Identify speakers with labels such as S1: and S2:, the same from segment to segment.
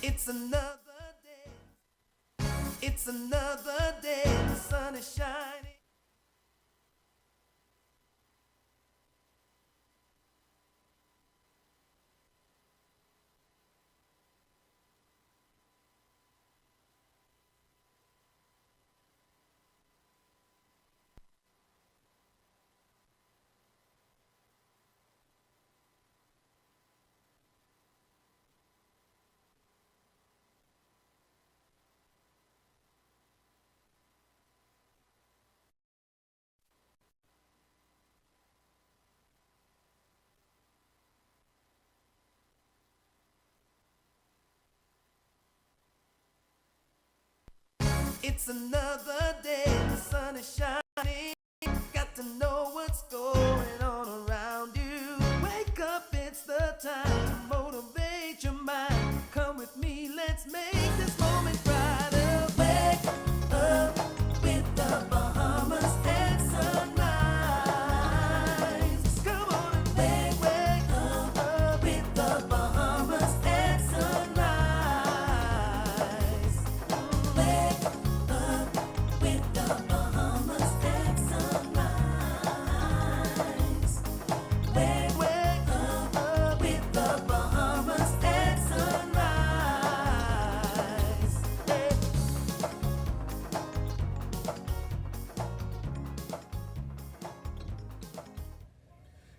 S1: It's another day. It's another day. The sun is shining. It's another day, the sun is shining. Got to know what's going on around you. Wake up, it's the time to motivate your mind. Come with me, let's make this moment brighter. Wake up with the Bahamas at sunrise. Come on and wake up with the Bahamas at sunrise. Wake with the Bahamas at sunrise. Wake up with the Bahamas at sunrise. Hey.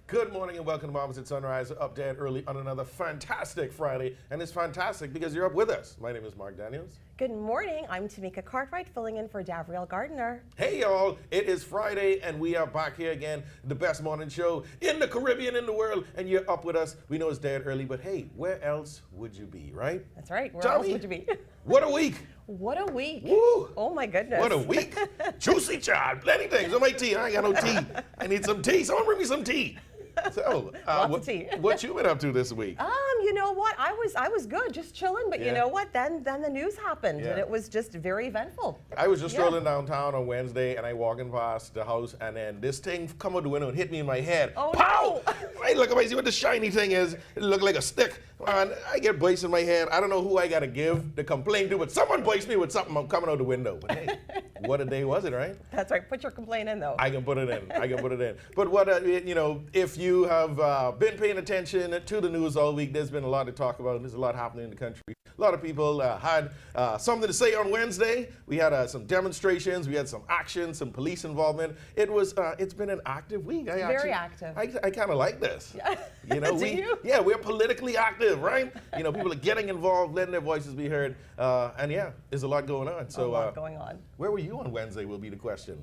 S2: Good morning and welcome to Bahamas at Sunrise. Up dead early on another fantastic Friday. And it's fantastic because you're up with us. My name is Mark Daniels.
S3: Good morning. I'm Tamika Cartwright, filling in for Davriel Gardner.
S2: Hey y'all, it is Friday and we are back here again. The best morning show in the Caribbean, in the world. And you're up with us. We know it's dead early, but hey, where else would you be, right?
S3: That's right. Where
S2: Tommy,
S3: else would you be?
S2: What a week.
S3: What a week.
S2: Woo.
S3: Oh my goodness.
S2: What a week. Juicy child. Plenty things. On my tea. I ain't got no tea. I need some tea. Someone bring me some tea. So,
S3: Lots of tea.
S2: What you been up to this week?
S3: You know what? I was good, just chilling. But
S2: Yeah.
S3: you know what? Then the news happened,
S2: Yeah.
S3: and it was just very eventful.
S2: I was just
S3: Yeah.
S2: strolling downtown on Wednesday and I walking past the house and then this thing come out the window and hit me in my head.
S3: Oh,
S2: Pow!
S3: no.
S2: I look up, I see what the shiny thing is. It looked like a stick. And I get bites in my head. I don't know who I gotta give the complaint to, but someone bites me with something I'm coming out the window. But hey, what a day was it, right?
S3: That's right. Put your complaint in, though.
S2: I can put it in. I can put it in. But what if you have been paying attention to the news all week, there's been a lot to talk about. There's a lot happening in the country. A lot of people had something to say on Wednesday. We had some demonstrations. We had some action, some police involvement. It's been an active week.
S3: Very active.
S2: I kind of like this.
S3: Yeah.
S2: You know,
S3: Do you?
S2: Yeah, we're politically active, right? You know, people are getting involved, letting their voices be heard, and yeah, there's a lot going on. So,
S3: a lot going on.
S2: where were you on Wednesday? Will be the question.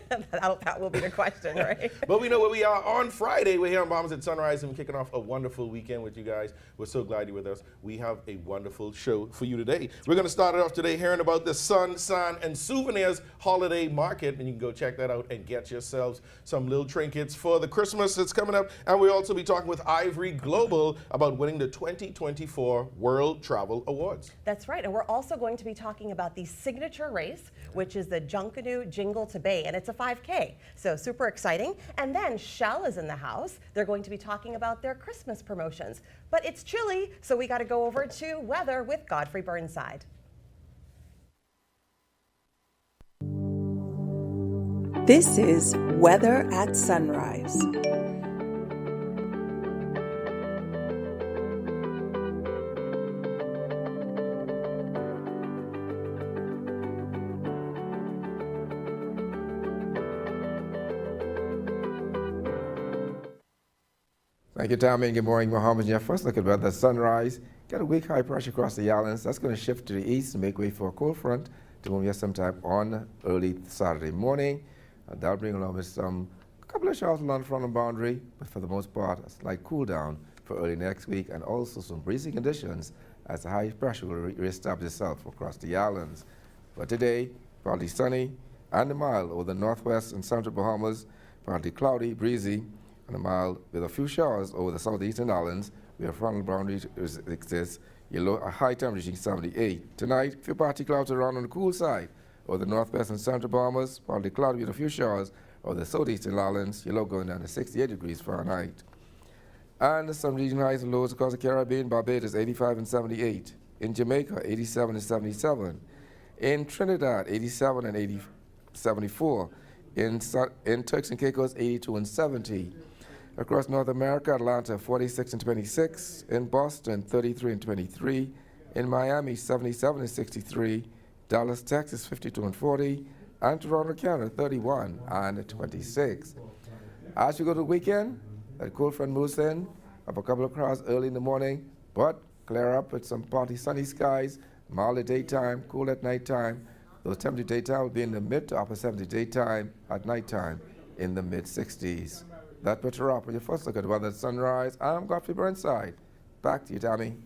S3: That will be the question, right?
S2: But we know where we are on Friday. We're here on Bahamas at Sunrise and we're kicking off a wonderful weekend with you guys. We're so glad you're with us. We have a wonderful show for you today. We're going to start it off today hearing about the Sun, Sand, and Souvenirs Holiday Market. And you can go check that out and get yourselves some little trinkets for the Christmas that's coming up. And we'll also be talking with Ivory Global about winning the 2024 World Travel Awards.
S3: That's right, and we're also going to be talking about the signature race, which is the Junkanoo Jingle to Bay, and it's a 5K, so super exciting. And then Shell is in the house. They're going to be talking about their Christmas promotions. But it's chilly, so we got to go over to weather with Godfrey Burnside.
S4: This is Weather at Sunrise.
S5: Thank you, Tommy, and good morning, Bahamas. Your first look at weather, sunrise. Got a weak high pressure across the islands. That's going to shift to the east and make way for a cold front to move here sometime on early Saturday morning. That'll bring along with a couple of showers along the front boundary, but for the most part, a slight cool down for early next week, and also some breezy conditions as the high pressure will reestablish itself across the islands. But today, partly sunny and mild over the northwest and central Bahamas, partly cloudy, breezy, and a mild with a few showers over the southeastern islands where frontal boundary exists. A high temperature reaching 78. Tonight, few partly clouds around on the cool side over the northwest and central Bahamas, partly cloudy with a few showers over the southeastern islands. Low going down to 68 degrees Fahrenheit. And some regional highs and lows across the Caribbean, Barbados 85 and 78. In Jamaica, 87 and 77. In Trinidad, 87 and 74. In Turks and Caicos, 82 and 70. Across North America, Atlanta, 46 and 26. In Boston, 33 and 23. In Miami, 77 and 63. Dallas, Texas, 52 and 40. And Toronto, Canada, 31 and 26. As you go to the weekend, that cold front moves in, have a couple of clouds early in the morning, but clear up with some partly sunny skies, mild at daytime, cool at nighttime. Those temperatures daytime will be in the mid to upper 70s, daytime, at nighttime in the mid 60s. That's what you're up with your first look at weather at sunrise. I'm Godfrey Burnside. Back to you, Tammy.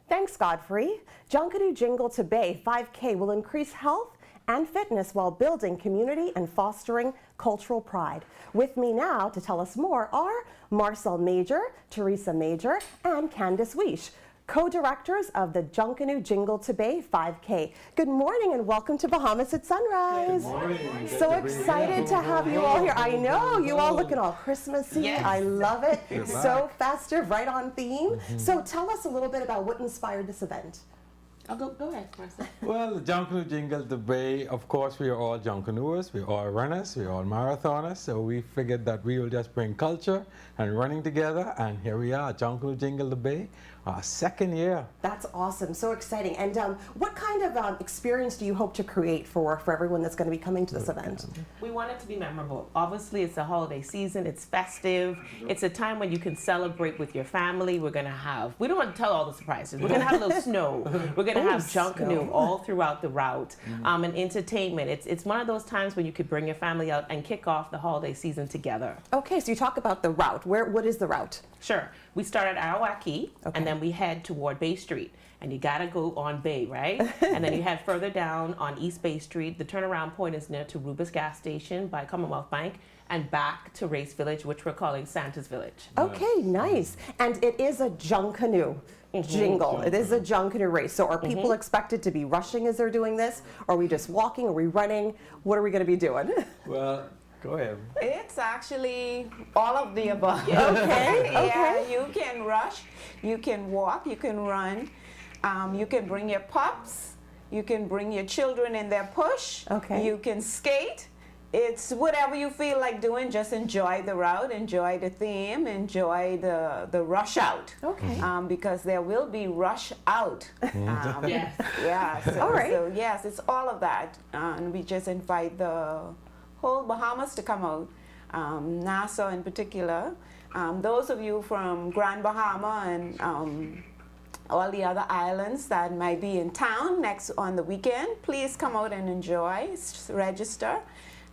S3: Thanks, Godfrey. Junkanoo Jingle to Bay 5K will increase health and fitness while building community and fostering cultural pride. With me now to tell us more are Marcel Major, Teresa Major, and Candice Weish, co-directors of the Junkanoo Jingle to Bay 5K. Good morning and welcome to Bahamas at Sunrise.
S6: Good morning.
S3: So excited to have you all here. I know, you all looking all Christmassy.
S6: Yes.
S3: I love it. So festive, right on theme. So tell us a little bit about what inspired this event.
S6: Go ahead, Marcel.
S7: Well, the Junkanoo Jingle to Bay, of course, we are all Junkanooers, we're all runners, we're all marathoners, so we figured that we will just bring culture and running together, and here we are, Junkanoo Jingle to Bay, our second year.
S3: That's awesome, so exciting. And what kind of experience do you hope to create for everyone that's going to be coming to this event?
S6: We want it to be memorable. Obviously, it's the holiday season, it's festive, it's a time when you can celebrate with your family. We're going to have, we don't want to tell all the surprises, we're going to have a little snow, we're going to have Junkanoo all throughout the route, and entertainment. It's one of those times when you could bring your family out and kick off the holiday season together.
S3: Okay, so you talk about the route. What is the route?
S6: Sure. We start at Arawaki, and then we head toward Bay Street. And you gotta go on Bay, right? And then you head further down on East Bay Street. The turnaround point is near to Rubus Gas Station by Commonwealth Bank, and back to Race Village, which we're calling Santa's Village.
S3: Okay, nice. And it is a Junkanoo jingle. It is a Junkanoo race. So are people expected to be rushing as they're doing this? Are we just walking? Are we running? What are we going to be doing?
S7: Well, go ahead.
S8: It's actually all of the above.
S3: Okay,
S8: Yeah,
S3: okay.
S8: you can rush, you can walk, you can run, you can bring your pups, you can bring your children in their push,
S3: Okay.
S8: you can skate. It's whatever you feel like doing, just enjoy the route, enjoy the theme, enjoy the rush out.
S3: Okay.
S8: Because there will be rush out.
S6: Yes.
S8: Yeah, so,
S3: All right.
S8: so yes, it's all of that. And we just invite the whole Bahamas to come out, Nassau in particular. Those of you from Grand Bahama and all the other islands that might be in town next on the weekend, please come out and enjoy, register.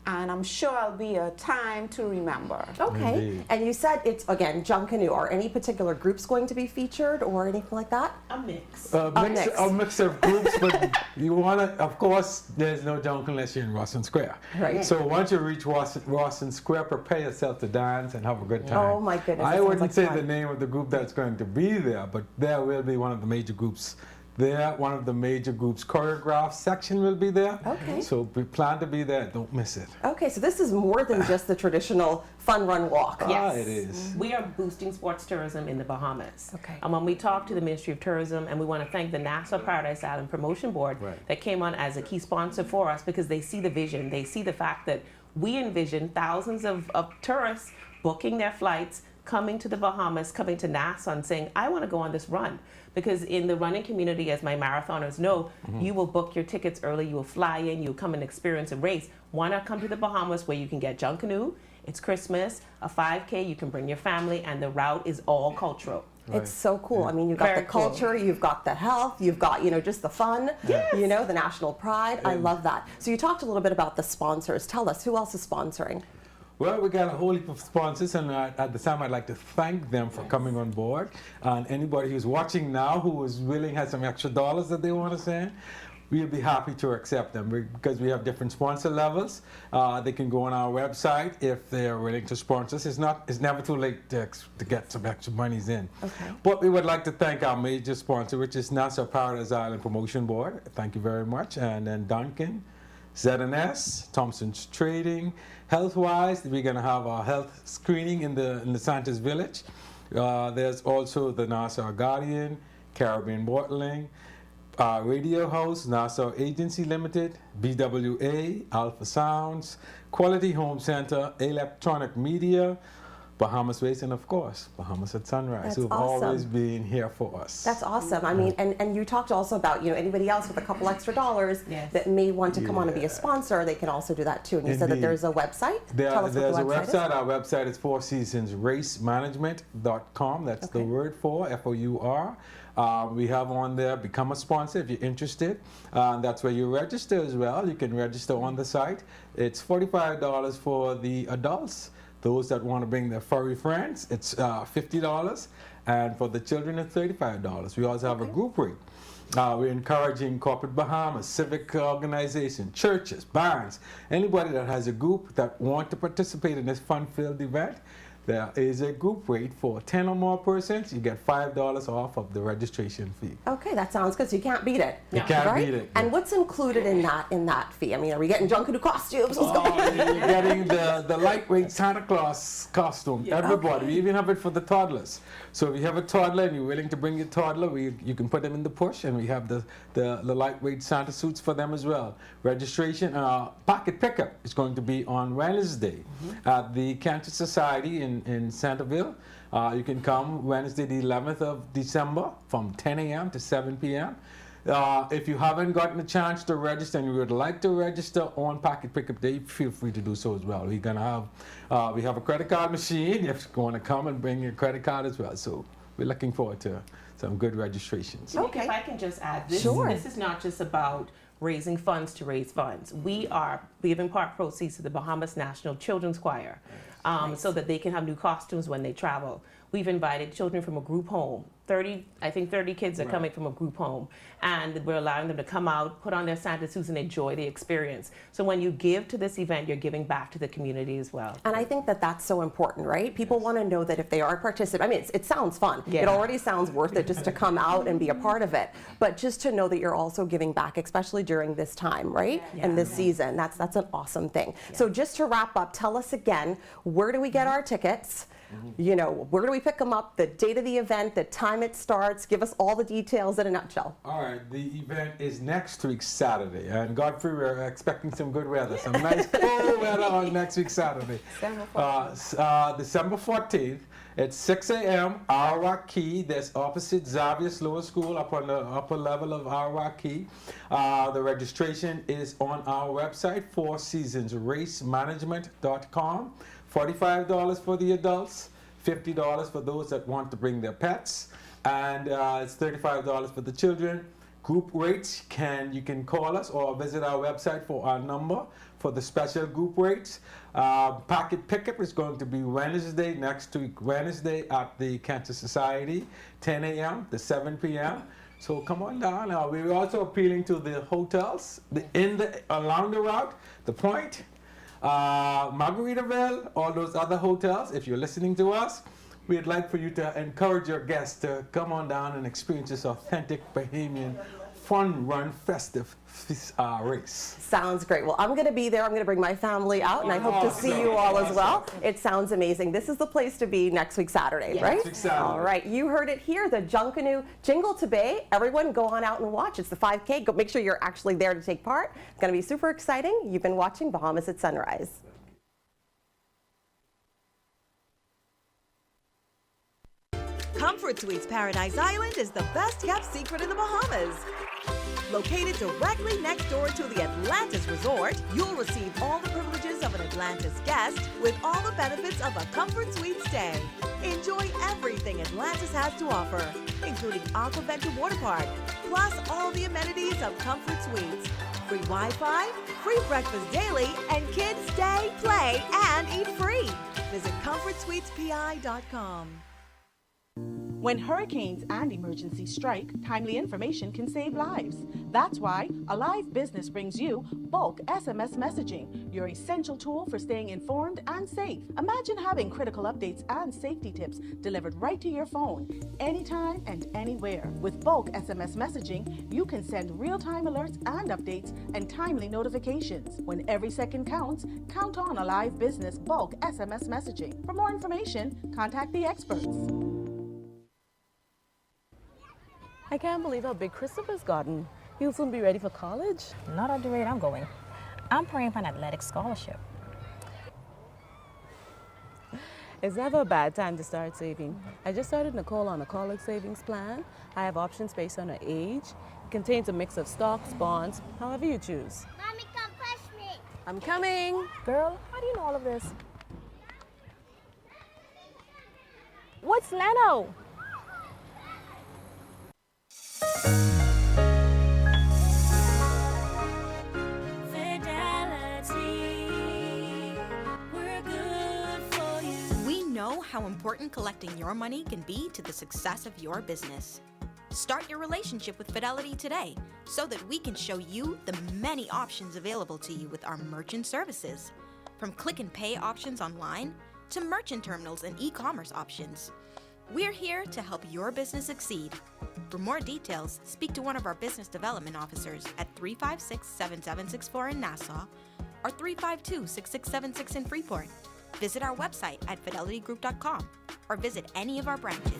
S8: And I'm sure it'll be a time to remember.
S3: Okay.
S7: Indeed.
S3: And you said it's, again, Junkanoo. Are any particular groups going to be featured or anything like that?
S6: A mix.
S7: A mix of groups, but you want to, of course, there's no Junkanoo unless you're in Rawson Square.
S3: Right.
S7: So once you reach Rawson Square, prepare yourself to dance and have a good time.
S3: Oh, my goodness, that
S7: I
S3: sounds
S7: wouldn't
S3: like
S7: say
S3: fun.
S7: the name of the group that's going to be there, but there will be one of the major groups there. One of the major groups choreographed section will be there.
S3: Okay.
S7: So we plan to be there. Don't miss it.
S3: Okay, so this is more than just the traditional fun, run, walk.
S6: Yes.
S7: It is.
S6: We are boosting sports tourism in the Bahamas.
S3: Okay.
S6: And when we talk to the Ministry of Tourism, and we want to thank the Nassau Paradise Island Promotion Board that came on as a key sponsor for us, because they see the vision. They see the fact that we envision thousands of tourists booking their flights, coming to the Bahamas, coming to Nassau and saying, I want to go on this run. Because in the running community, as my marathoners know, you will book your tickets early, you will fly in, you'll come and experience a race. Why not come to the Bahamas where you can get Junkanoo, it's Christmas, a 5K, you can bring your family, and the route is all cultural.
S3: It's so cool. I mean, you've got
S6: Very
S3: the
S6: cool.
S3: culture, you've got the health, you've got, just the fun, the national pride. I love that. So you talked a little bit about the sponsors. Tell us, who else is sponsoring?
S7: Well, we got a whole heap of sponsors, and at the time I'd like to thank them for coming on board. And anybody who's watching now who is willing, has some extra dollars that they want to send, we'll be happy to accept them because we have different sponsor levels. They can go on our website if they're willing to sponsor us. It's never too late to get some extra monies in.
S3: Okay.
S7: But we would like to thank our major sponsor, which is Nassau Paradise Island Promotion Board. Thank you very much. And then Duncan, Z&S, Thompson's Trading. Health-wise, we're going to have our health screening in the Santos Village. There's also the Nassau Guardian, Caribbean Bottling, Radio House, Nassau Agency Limited, BWA, Alpha Sounds, Quality Home Center, Electronic Media, Bahamas Waste, and of course, Bahamas at Sunrise,
S3: That's
S7: who've
S3: awesome.
S7: always been here for us.
S3: That's awesome. I mean, and you talked also about, you know, anybody else with a couple extra dollars
S6: Yes.
S3: that may want to come on and be a
S7: Yeah.
S3: sponsor, they can also do that too. And you said that
S7: Indeed.
S3: there's a website. Tell us
S7: There's
S3: what
S7: a
S3: the website
S7: website. Our website is fourseasonsracemanagement.com. That's the
S3: Okay.
S7: word for, F-O-U-R. We have on there, become a sponsor if you're interested. That's where you register as well. You can register on the site. It's $45 for the adults. Those that want to bring their furry friends, it's $50. And for the children, it's $35. We also have a group rate. We're encouraging corporate Bahamas, civic organization, churches, bands, anybody that has a group that want to participate in this fun-filled event. There is a group rate for 10 or more persons. You get $5 off of the registration fee.
S3: Okay, that sounds good. So you can't beat it.
S7: You can't
S3: right?
S7: beat it.
S3: And what's included in that fee? I mean, are we getting Junkanoo costumes? What's going on?
S7: You're getting the lightweight Santa Claus costume. Everybody. We even have it for the toddlers. So if you have a toddler and you're willing to bring your toddler, you can put them in the push, and we have the lightweight Santa suits for them as well. Registration, pocket pickup is going to be on Wednesday at the Cancer Society in Centerville. You can come Wednesday the 11th of December from 10 a.m. to 7 p.m. If you haven't gotten a chance to register and you would like to register on Pocket Pickup Day, feel free to do so as well. We're gonna have we have a credit card machine. If you want to come and bring your credit card as well. So we're looking forward to some good registrations.
S3: Okay.
S6: If I can just add, this is not just about raising funds to raise funds. We are giving part proceeds to the Bahamas National Children's Choir so that they can have new costumes when they travel. We've invited children from a group home. 30 kids are coming from a group home, and we're allowing them to come out, put on their Santa suits, and enjoy the experience. So when you give to this event, you're giving back to the community as well.
S3: And I think that that's so important, right? People want to know that if they are participating, I mean, it sounds fun.
S6: Yeah.
S3: It already sounds worth it just to come out and be a part of it. But just to know that you're also giving back, especially during this time, right? And this season, that's an awesome thing. So just to wrap up, tell us again, where do we get our tickets? You know, where do we pick them up? The date of the event, the time it starts. Give us all the details in a nutshell.
S7: All right, the event is next week Saturday, and Godfrey, we're expecting some good weather, some nice cold weather on next week Saturday. December 14th. It's 6 a.m. Arawak Key. That's opposite Xavier Lower School up on the upper level of Arawak Key. The registration is on our website, fourseasonsracemanagement.com. $45 for the adults, $50 for those that want to bring their pets, and it's $35 for the children. Group rates, you can call us or visit our website for our number for the special group rates. Pocket pickup is going to be Wednesday, next week, Wednesday at the Cancer Society, 10 a.m. to 7 p.m. So come on down. We're also appealing to the hotels along the route, the Point, Margaritaville, all those other hotels. If you're listening to us, we'd like for you to encourage your guests to come on down and experience this authentic Bahamian fun-run festive race.
S3: Sounds great. Well, I'm going to be there. I'm going to bring my family out, and I hope to see you all as well. It sounds amazing. This is the place to be next week Saturday, right?
S7: Next week Saturday.
S3: All right. You heard it here, the Junkanoo Jingle to Bay. Everyone go on out and watch. It's the 5K. Go make sure you're actually there to take part. It's going to be super exciting. You've been watching Bahamas at Sunrise.
S9: Comfort Suites Paradise Island is the best kept secret in the Bahamas. Located directly next door to the Atlantis Resort, you'll receive all the privileges of an Atlantis guest with all the benefits of a Comfort Suite stay. Enjoy everything Atlantis has to offer, including Aquaventure Water Park, plus all the amenities of Comfort Suites. Free Wi-Fi, free breakfast daily, and kids stay, play, and eat free. Visit ComfortSuitesPI.com.
S10: When hurricanes and emergencies strike, timely information can save lives. That's why Alive Business brings you bulk SMS messaging, your essential tool for staying informed and safe. Imagine having critical updates and safety tips delivered right to your phone, anytime and anywhere. With bulk SMS messaging, you can send real-time alerts and updates and timely notifications. When every second counts, count on Alive Business bulk SMS messaging. For more information, contact the experts.
S11: I can't believe how big Christopher's gotten. He'll soon be ready for college.
S12: Not at the rate I'm going. I'm praying for an athletic scholarship.
S11: It's never a bad time to start saving. I just started Nicole on a college savings plan. I have options based on her age. It contains a mix of stocks, bonds, however you choose.
S13: Mommy, come push me.
S11: I'm coming.
S12: Girl, how do you know all of this? What's Leno?
S14: How important collecting your money can be to the success of your business. Start your relationship with Fidelity today so that we can show you the many options available to you with our merchant services. From click and pay options online to merchant terminals and e-commerce options. We're here to help your business succeed. For more details, speak to one of our business development officers at 356-7764 in Nassau or 352-6676 in Freeport. Visit our website at fidelitygroup.com or visit any of our branches.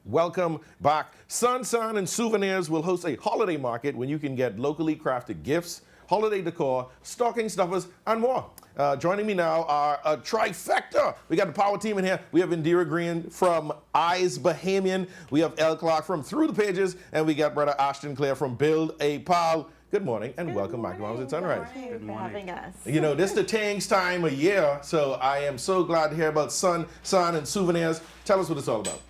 S2: Welcome back. Sun and Souvenirs will host a holiday market when you can get locally crafted gifts, holiday decor, stocking stuffers, and more. Joining me now are a trifecta. We got the power team in here. We have Indira Green from Eyes Bahamian. We have El Clark from Through the Pages. And we got brother Ashton Clare from Build a Pal. Good morning and welcome back to Bahamas at Sunrise.
S3: Thank you for having us.
S2: You know, this is the Tangs time of year, so I am so glad to hear about Sun and Souvenirs. Tell us what it's all about.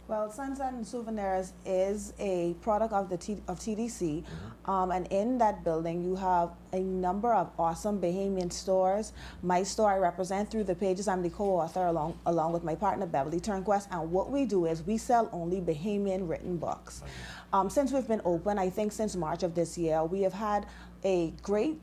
S15: Well, Sunset and Souvenirs is a product of TDC, and in that building you have a number of awesome Bahamian stores. My store I represent Through the Pages. I'm the co-author along with my partner Beverly Turnquest, and what we do is we sell only Bahamian written books. Since we've been open, I think since March of this year, we have had a great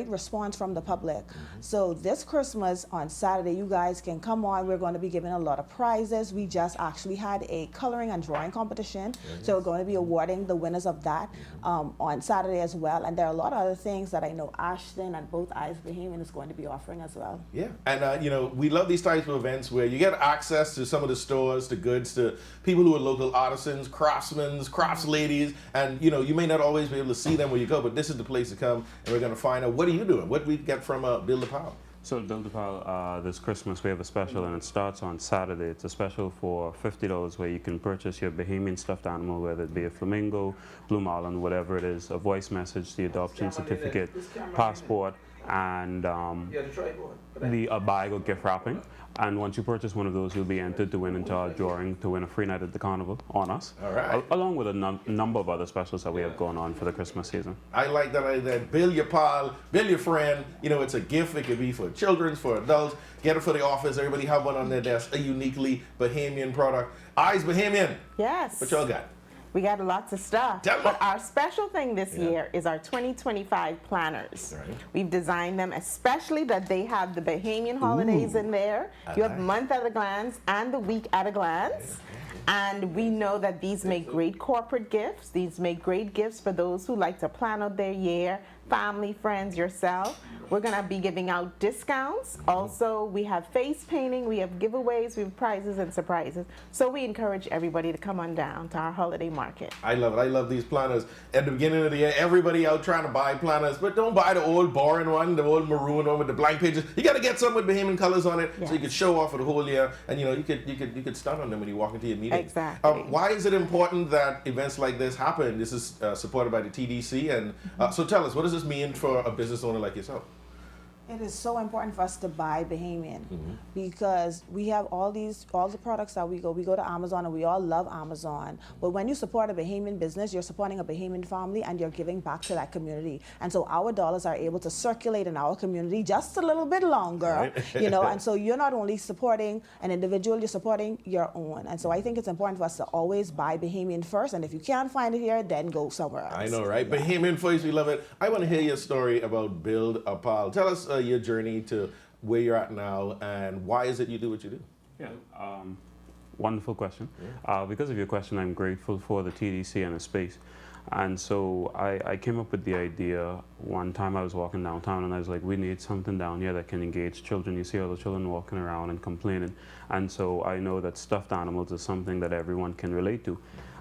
S15: response from the public. So this Christmas on Saturday, you guys can come on. We're going to be giving a lot of prizes. We just actually had a coloring and drawing competition. So we're going to be awarding the winners of that on Saturday as well. And there are a lot of other things that I know Ashton and both Eyes Bahamian is going to be offering as well.
S2: Yeah, and you know, we love these types of events where you get access to some of the stores, to goods, to people who are local artisans, craftsmen, crafts ladies, and you know, you may not always be able to see them where you go, but this is the place to come, and we're going to find out what are you doing, what we get from Build a Pal.
S16: So Build a Pal, this Christmas we have a special, and it starts on Saturday. It's a special for $50 where you can purchase your Bahamian stuffed animal, whether it be a flamingo, blue marlin, whatever it is, a voice message, the adoption certificate, passport, and a bag of gift wrapping. And once you purchase one of those, you'll be entered to win into our drawing to win a free night at the carnival on us. All right. Along with a number of other specials that we have going on for the Christmas season.
S2: I like that. Build your pal, build your friend. You know, it's a gift. It could be for children, for adults. Get it for the office. Everybody have one on their desk. A uniquely Bahamian product. Eyes Bahamian.
S17: Yes.
S2: What y'all got?
S17: We got lots of stuff. But our special thing this year is our 2025 planners. Right. We've designed them especially that they have the Bahamian holidays in there. You have month at a glance and the week at a glance. And we know that these make great corporate gifts. These make great gifts for those who like to plan out their year, family, friends, yourself. We're going to be giving out discounts. Also, we have face painting, we have giveaways, we have prizes and surprises. So we encourage everybody to come on down to our holiday market.
S2: I love it. I love these planners. At the beginning of the year, everybody out trying to buy planners, but don't buy the old boring one, the old maroon one with the blank pages. You got to get some with Bahamian colors on it so you can show off for the whole year, and you know you could stun on them when you walk into your meeting.
S17: Exactly.
S2: Why is it important that events like this happen? This is supported by the TDC, and so tell us, what does this mean for a business owner like yourself?
S15: It is so important for us to buy Bahamian because we have all the products that we go to Amazon, and we all love Amazon. But when you support a Bahamian business, you're supporting a Bahamian family and you're giving back to that community. And so our dollars are able to circulate in our community just a little bit longer, you know, and so you're not only supporting an individual, you're supporting your own. And so I think it's important for us to always buy Bahamian first, and if you can't find it here, then go somewhere else.
S2: I know, right? Bahamian first, we love it. I want to hear your story about Build a Pal. Tell us your journey to where you're at now, and why is it you do what you do?
S16: Yeah, wonderful question. Because of your question, I'm grateful for the TDC and the space. And so I came up with the idea one time. I was walking downtown and I was like, we need something down here that can engage children. You see all the children walking around and complaining. And so I know that stuffed animals is something that everyone can relate to.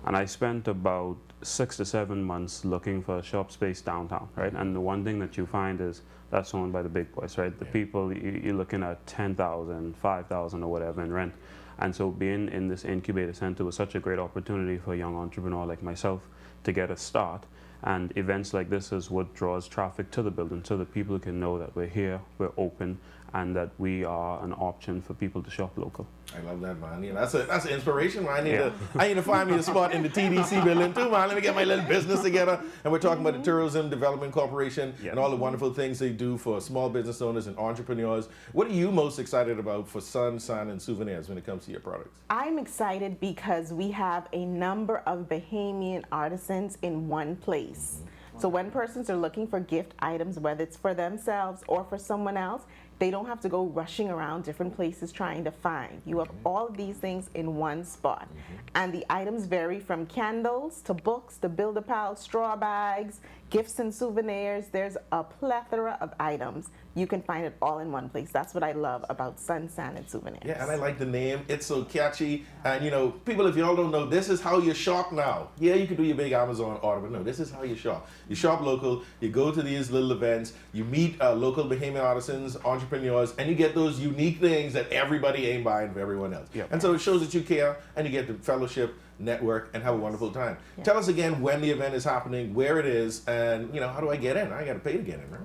S16: And I spent about 6 to 7 months looking for a shop space downtown, right? And the one thing that you find is that's owned by the big boys, right? The people, you're looking at $10,000, $5,000 or whatever in rent. And so being in this incubator center was such a great opportunity for a young entrepreneur like myself to get a start. And events like this is what draws traffic to the building so that people can know that we're here, we're open, and that we are an option for people to shop local.
S2: I love that, man. You know, that's an inspiration, man. I need to find me a spot in the TDC building too, man. Let me get my little business together. And we're talking about the Tourism Development Corporation and all the wonderful things they do for small business owners and entrepreneurs. What are you most excited about for Sun, San, and Souvenirs when it comes to your products?
S17: I'm excited because we have a number of Bahamian artisans in one place. So when persons are looking for gift items, whether it's for themselves or for someone else, they don't have to go rushing around different places trying to find. You have all of these things in one spot. And the items vary from candles to books to Build-A-Pal, straw bags, gifts and souvenirs. There's a plethora of items. You can find it all in one place. That's what I love about Sun, San, and Souvenirs.
S2: Yeah, and I like the name. It's so catchy. And, you know, people, if y'all don't know, this is how you shop now. Yeah, you can do your big Amazon order, but no, this is how you shop. You shop local, you go to these little events, you meet local Bahamian artisans, entrepreneurs, and you get those unique things that everybody ain't buying for everyone else. And so it shows that you care, and you get the fellowship, network, and have a wonderful time. Tell us again when the event is happening, where it is, and, you know, how do I get in? I got to pay to get in, right?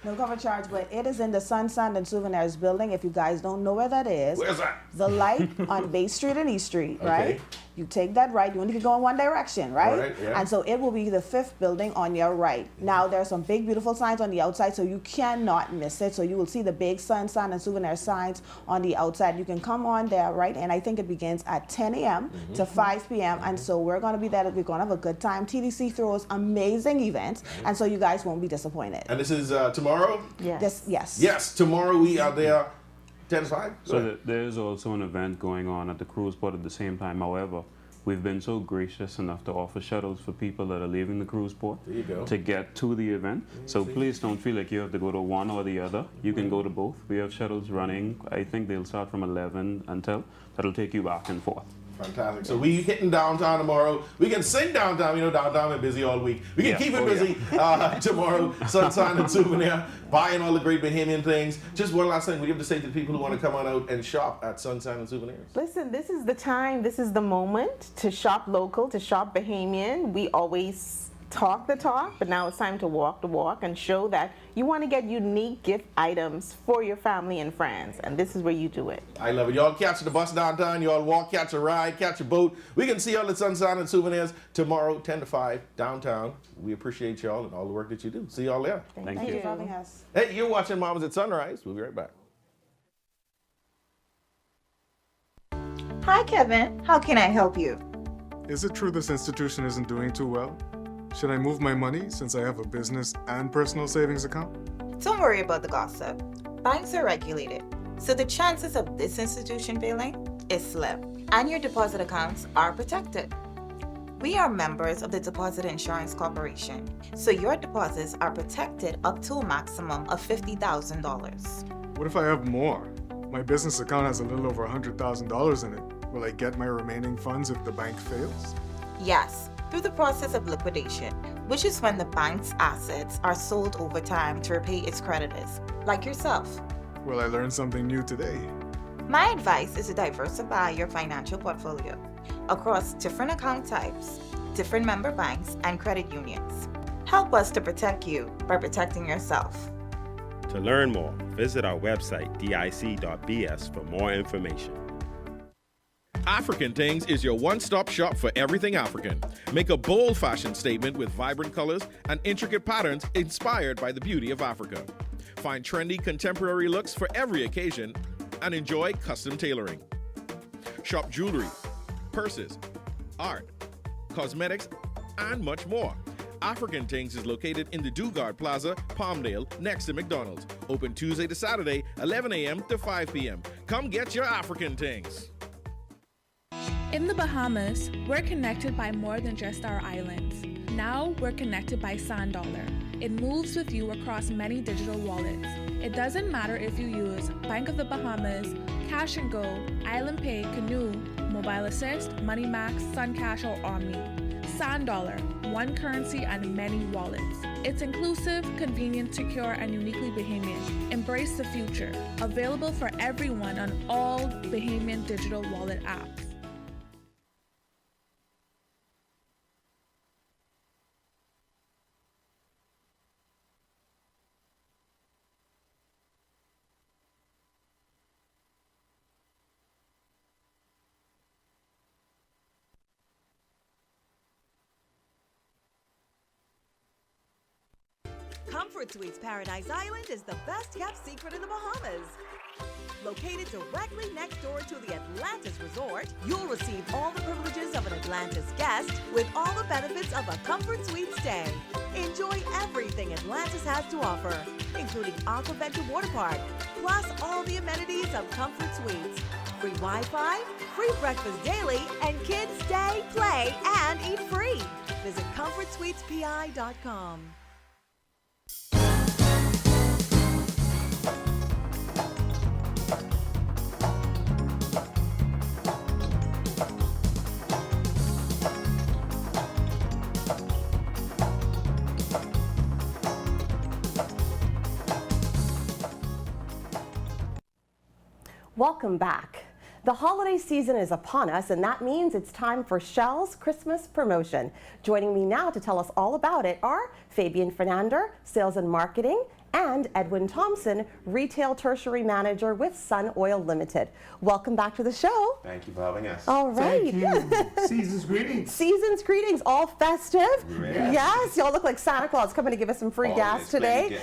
S15: No cover charge, but it is in the Sun, San, and Souvenirs building. If you guys don't know where that is,
S2: where's that?
S15: The light on Bay Street and East Street, right? You take that right, you only can go in one direction, right? And so it will be the 5th building on your right. Now there's some big beautiful signs on the outside, so you cannot miss it. So you will see the big Sun, San, and Souvenir signs on the outside. You can come on there, right? And I think it begins at 10 a.m. to 5 p.m. And so we're going to be there. We're going to have a good time. TDC throws amazing events, and so you guys won't be disappointed.
S2: And this is tomorrow?
S15: Yes.
S2: Yes, tomorrow we are there. 10 to 5?
S16: So there's also an event going on at the cruise port at the same time. However, we've been so gracious enough to offer shuttles for people that are leaving the cruise port to get to the event. So please don't feel like you have to go to one or the other. You can go to both. We have shuttles running. I think they'll start from 11 until. That'll take you back and forth.
S2: Fantastic. So we hitting downtown tomorrow. We can sing downtown. You know, downtown been busy all week. We can keep it busy tomorrow. Sun, San, and Souvenir. Buying all the great Bahamian things. Just one last thing. What do you have to say to the people who want to come on out and shop at Sun, San, and Souvenirs?
S17: Listen, this is the time. This is the moment to shop local, to shop Bahamian. We always talk the talk, but now it's time to walk the walk and show that you want to get unique gift items for your family and friends, and this is where you do it.
S2: I love it. Y'all catch the bus downtown, y'all walk, catch a ride, catch a boat. We can see y'all at Sun, San, and Souvenirs tomorrow, 10 to 5, downtown. We appreciate y'all and all the work that you do. See y'all there.
S15: Thank you for having us.
S2: Hey, you're watching Mamas at Sunrise. We'll be right back.
S13: Hi, Kevin. How can I help you?
S18: Is it true this institution isn't doing too well? Should I move my money since I have a business and personal savings account?
S13: Don't worry about the gossip. Banks are regulated, so the chances of this institution failing is slim, and your deposit accounts are protected. We are members of the Deposit Insurance Corporation, so your deposits are protected up to a maximum of $50,000.
S18: What if I have more? My business account has a little over $100,000 in it. Will I get my remaining funds if the bank fails?
S13: Yes, through the process of liquidation, which is when the bank's assets are sold over time to repay its creditors, like yourself.
S18: Well, I learned something new today.
S13: My advice is to diversify your financial portfolio across different account types, different member banks, and credit unions. Help us to protect you by protecting yourself.
S19: To learn more, visit our website, dic.bs, for more information.
S2: African Things is your one-stop shop for everything African. Make a bold fashion statement with vibrant colors and intricate patterns inspired by the beauty of Africa. Find trendy contemporary looks for every occasion and enjoy custom tailoring. Shop jewelry, purses, art, cosmetics, and much more. African Things is located in the Dugard Plaza, Palmdale, next to McDonald's. Open Tuesday to Saturday, 11 a.m. to 5 p.m. Come get your African Things.
S20: In the Bahamas, we're connected by more than just our islands. Now we're connected by Sand Dollar. It moves with you across many digital wallets. It doesn't matter if you use Bank of the Bahamas, Cash and Go, Island Pay, Canoe, Mobile Assist, MoneyMax, SunCash, or Omni. Sand Dollar, one currency and many wallets. It's inclusive, convenient, secure, and uniquely Bahamian. Embrace the future. Available for everyone on all Bahamian digital wallet apps.
S9: Comfort Suites Paradise Island is the best kept secret in the Bahamas. Located directly next door to the Atlantis Resort, you'll receive all the privileges of an Atlantis guest with all the benefits of a Comfort Suite stay. Enjoy everything Atlantis has to offer, including Aquaventure Water Park, plus all the amenities of Comfort Suites. Free Wi-Fi, free breakfast daily, and kids stay, play, and eat free. Visit ComfortSuitesPI.com.
S3: Welcome back. The holiday season is upon us, and that means it's time for Shell's Christmas promotion. Joining me now to tell us all about it are Fabian Fernander, Sales and Marketing, and Edwin Thompson, Retail Tertiary Manager with Sun Oil Limited. Welcome back to the show.
S21: Thank you for having us.
S3: All right.
S21: Thank you. Season's greetings.
S3: Season's greetings, all festive.
S21: Yes.
S3: Yes, y'all look like Santa Claus coming to give us some free gas today.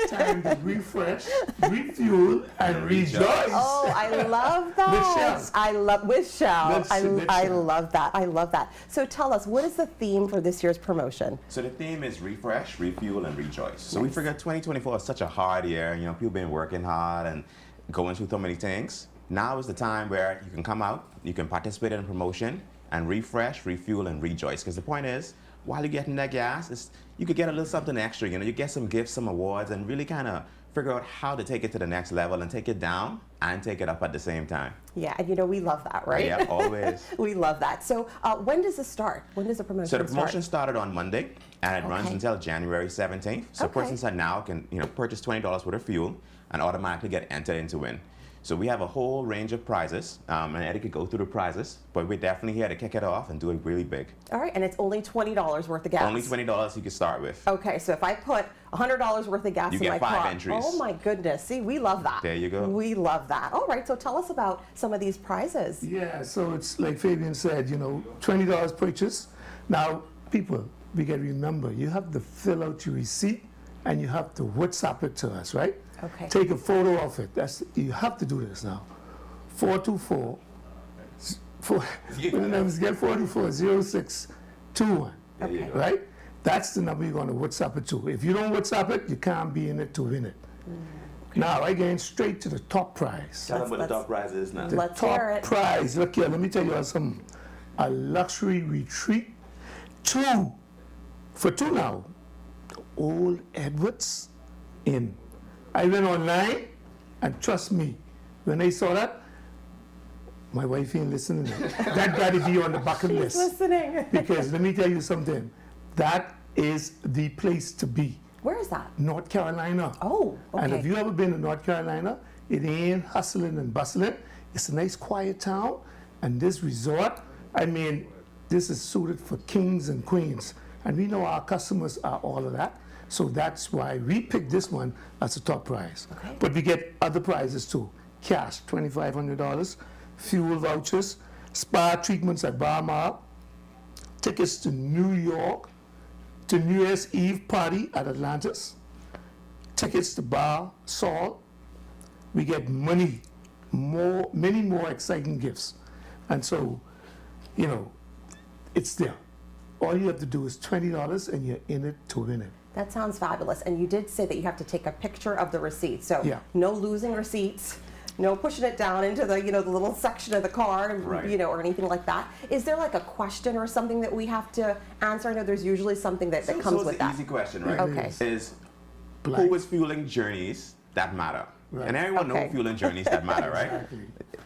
S21: Time to refresh, refuel, and rejoice.
S3: Oh, I love that. With Shell. I love that. I love that. So tell us, what is the theme for this year's promotion?
S21: So the theme is refresh, refuel, and rejoice. So we figured 2024 is such a hard year. You know, people been working hard and going through so many things. Now is the time where you can come out, you can participate in a promotion, and refresh, refuel, and rejoice. Because the point is, while you're getting that gas, you could get a little something extra. You know, you get some gifts, some awards, and really kind of figure out how to take it to the next level and take it down and take it up at the same time.
S3: Yeah, and you know, we love that, right?
S21: Yeah, always.
S3: We love that. So when does this start? When does the promotion
S21: start?
S3: So
S21: the promotion started on Monday, and it runs until January 17th. So persons that now can, you know, purchase $20 worth of fuel and automatically get entered into win. So we have a whole range of prizes, and Eddie could go through the prizes, but we're definitely here to kick it off and do it really big.
S3: All right, and it's only $20 worth of gas.
S21: Only $20 you can start with.
S3: Okay, so if I put $100 worth of gas in my car,
S21: you get 5 entries.
S3: Oh my goodness! See, we love that.
S21: There you go.
S3: We love that. All right, so tell us about some of these prizes.
S22: Yeah, so it's like Fabian said, you know, $20 purchase. Now, people, we got to remember, you have to fill out your receipt and you have to WhatsApp it to us, right?
S3: Okay.
S22: Take a photo of it. You have to do this now. 424 0421, right? That's the number you're going to WhatsApp it to. If you don't WhatsApp it, you can't be in it to win it. Now, I get straight to the top prize.
S21: Tell them what the top prize is now.
S22: The top prize, look here, let me tell you something. A luxury retreat, for two now, Old Edwards Inn. I went online, and trust me, when I saw that, my wife ain't listening. That got to be on the bucket list.
S3: Listening.
S22: Because let me tell you something, that is the place to be.
S3: Where is that?
S22: North Carolina.
S3: Oh, okay.
S22: And if you ever been to North Carolina, it ain't hustling and bustling. It's a nice quiet town, and this resort, I mean, this is suited for kings and queens. And we know our customers are all of that. So that's why we picked this one as a top prize.
S3: Okay.
S22: But we get other prizes too. Cash, $2,500, fuel vouchers, spa treatments at Bahamas, tickets to New York, to New Year's Eve party at Atlantis, tickets to Bar Sol. We get money, many more exciting gifts. And so, you know, it's there. All you have to do is $20 and you're in it to win it.
S3: That sounds fabulous. And you did say that you have to take a picture of the receipt. So
S22: Yeah.
S3: no losing receipts, no pushing it down into the, the little section of the card,
S21: Right.
S3: or anything like that. Is there like a question or something that we have to answer? I know there's usually something that
S21: So
S3: comes
S21: it's
S3: with
S21: an
S3: that.
S21: easy question, right?
S3: Okay.
S21: Is who is fueling journeys that matter?
S22: Right.
S21: And everyone knows
S3: Okay.
S21: fueling journeys that matter, right?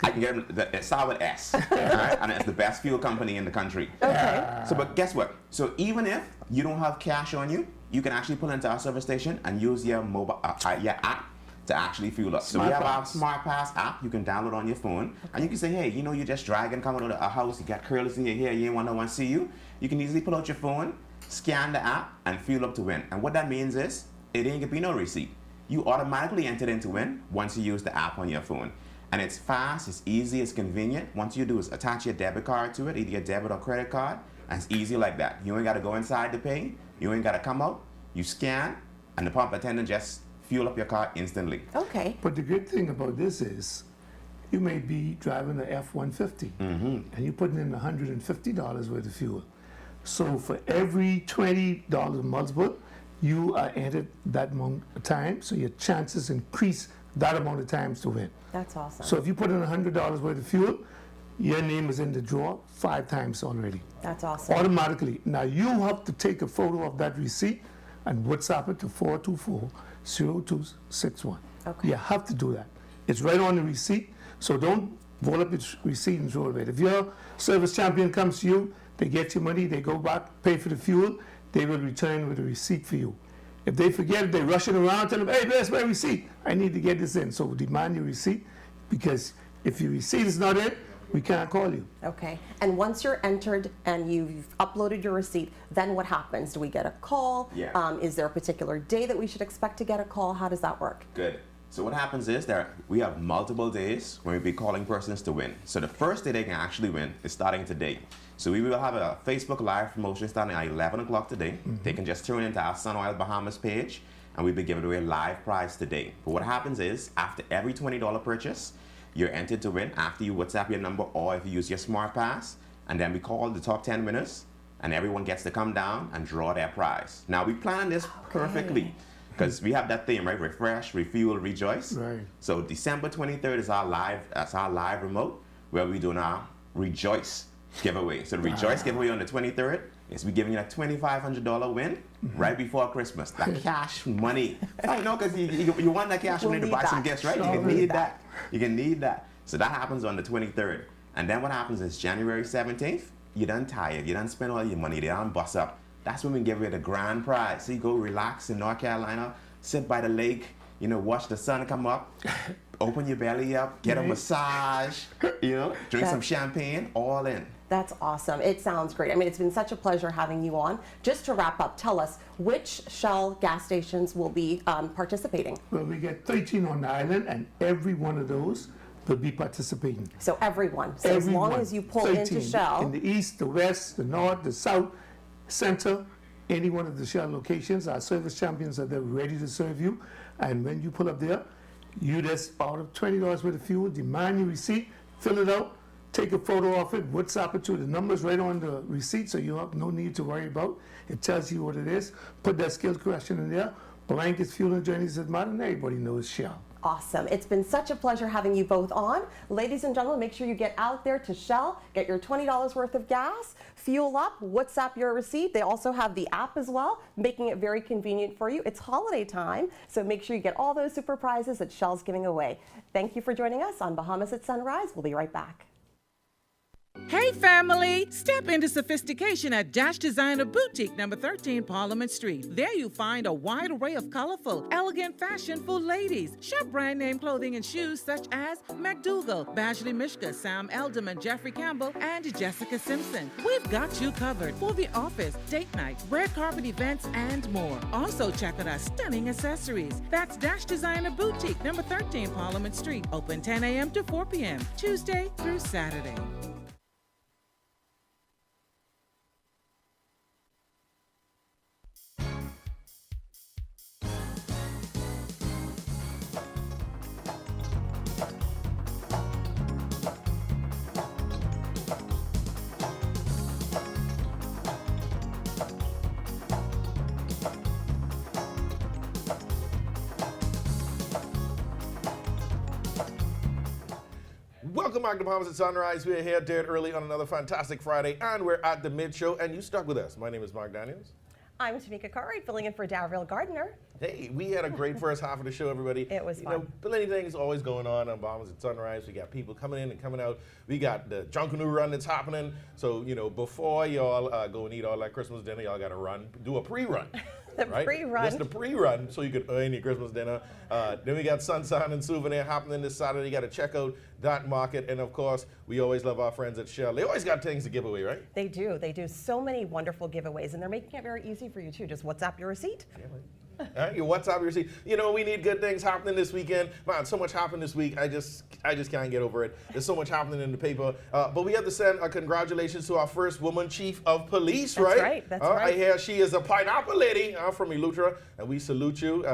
S21: I can get them, it starts with S, right? And it's the best fuel company in the country.
S3: Okay.
S21: So, but guess what? So even if you don't have cash on you, you can actually pull into our service station and use your mobile, your app to actually fuel up. So we have our Smart Pass app you can download on your phone, and you can say, hey, you're just dragging, coming to a house, you got curls in your hair, you ain't want no one to see you. You can easily pull out your phone, scan the app, and fuel up to win. And what that means is, it ain't gonna be no receipt. You automatically entered in to win once you use the app on your phone. And it's fast, it's easy, it's convenient. Once you do is attach your debit card to it, either your debit or credit card, and it's easy like that. You ain't gotta go inside to pay, you ain't gotta come out, you scan, and the pump attendant just fuel up your car instantly.
S3: Okay.
S22: But the good thing about this is, you may be driving an F-150, and you're putting in $150 worth of fuel. So for every $20 multiple, you are entered that amount of time, so your chances increase that amount of times to win.
S3: That's awesome.
S22: So if you put in $100 worth of fuel, your name is in the draw 5 times already.
S3: That's awesome.
S22: Automatically. Now you have to take a photo of that receipt and WhatsApp it to 424-0261.
S3: Okay.
S22: You have to do that. It's right on the receipt, so don't roll up your receipt and throw it away. If your service champion comes to you, they get your money, they go back, pay for the fuel, they will return with a receipt for you. If they forget it, they're rushing around, tell them, hey, where's my receipt? I need to get this in. So demand your receipt, because if your receipt is not in, we can't call you.
S3: Okay. And once you're entered and you've uploaded your receipt, then what happens? Do we get a call?
S21: Yeah.
S3: Is there a particular day that we should expect to get a call? How does that work?
S21: Good. So what happens is that we have multiple days when we'll be calling persons to win. So the first day they can actually win is starting today. So we will have a Facebook Live promotion starting at 11 o'clock today. They can just tune into our Sun Oil Bahamas page, and we'll be giving away a live prize today. But what happens is, after every $20 purchase, you're entered to win after you WhatsApp your number or if you use your Smart Pass, and then we call the top 10 winners, and everyone gets to come down and draw their prize. Now, we planned this perfectly, because we have that theme, right? Refresh, refuel, rejoice.
S22: Right.
S21: So December 23rd is our live remote, where we're doing our Rejoice giveaway. So the Rejoice giveaway on the 23rd is we giving you a $2,500 win right before Christmas. That cash money. I know, because you want that cash money to buy some gifts, right? You can need that. You can need that. So that happens on the 23rd. And then what happens is January 17th, you're done tired. You done spend all your money. They done bust up. That's when we give away the grand prize. So you go relax in North Carolina, sit by the lake, watch the sun come up, open your belly up, get a massage, drink some champagne, all in.
S3: That's awesome. It sounds great. I mean, it's been such a pleasure having you on. Just to wrap up, tell us which Shell gas stations will be participating.
S22: Well, we get 13 on the island, and every one of those will be participating.
S3: So everyone. So as long as you pull
S22: 13,
S3: into Shell.
S22: in the east, the west, the north, the south, center, any one of the Shell locations, our service champions are there ready to serve you. And when you pull up there, you just out of $20 worth of fuel, demand your receipt, fill it out, take a photo of it, WhatsApp it to the numbers right on the receipt, so you have no need to worry about. It tells you what it is. Put that skills question in there. Blank is fuel and journeys that matter, and everybody knows Shell.
S3: Awesome. It's been such a pleasure having you both on. Ladies and gentlemen, make sure you get out there to Shell, get your $20 worth of gas, fuel up, WhatsApp your receipt. They also have the app as well, making it very convenient for you. It's holiday time, so make sure you get all those super prizes that Shell's giving away. Thank you for joining us on Bahamas at Sunrise. We'll be right back.
S1: Hey family! Step into sophistication at Dash Designer Boutique, number 13 Parliament Street. There you find a wide array of colorful, elegant fashion for ladies. Shop brand name clothing and shoes such as McDougal, Badgley Mishka, Sam Elderman, Jeffrey Campbell, and Jessica Simpson. We've got you covered for the office, date night, red carpet events, and more. Also check out our stunning accessories. That's Dash Designer Boutique, number 13 Parliament Street. Open 10 a.m. to 4 p.m. Tuesday through Saturday.
S2: Welcome back to Bahamas at Sunrise. We're here dead early on another fantastic Friday, and we're at the mid-show, and you stuck with us. My name is Mark Daniels.
S3: I'm Tamika Cartwright, filling in for Daryl Gardner.
S2: Hey, we had a great first half of the show, everybody.
S3: It was fun.
S2: You know, plenty of things always going on Bahamas at Sunrise. We got people coming in and coming out. We got the Junk Canoe run that's happening. So, you know, before y'all go and eat all that Christmas dinner, y'all got to run, do a pre-run. Right?
S3: Pre-run.
S2: That's the pre-run, so you could earn your Christmas dinner. Then we got Sunshine and Souvenir happening this Saturday. You got to check out that market. And of course, we always love our friends at Shell. They always got things to give away, right?
S3: They do. They do so many wonderful giveaways, and they're making it very easy for you too. Just WhatsApp your receipt.
S2: All right, your WhatsApp, your receipt. You know, we need good things happening this weekend. Man, so much happened this week. I just can't get over it. There's so much happening in the paper. But we have to send a congratulations to our first woman chief of police, right?
S3: That's right. That's right.
S2: I hear she is a pineapple lady from Eleuthera, and we salute you.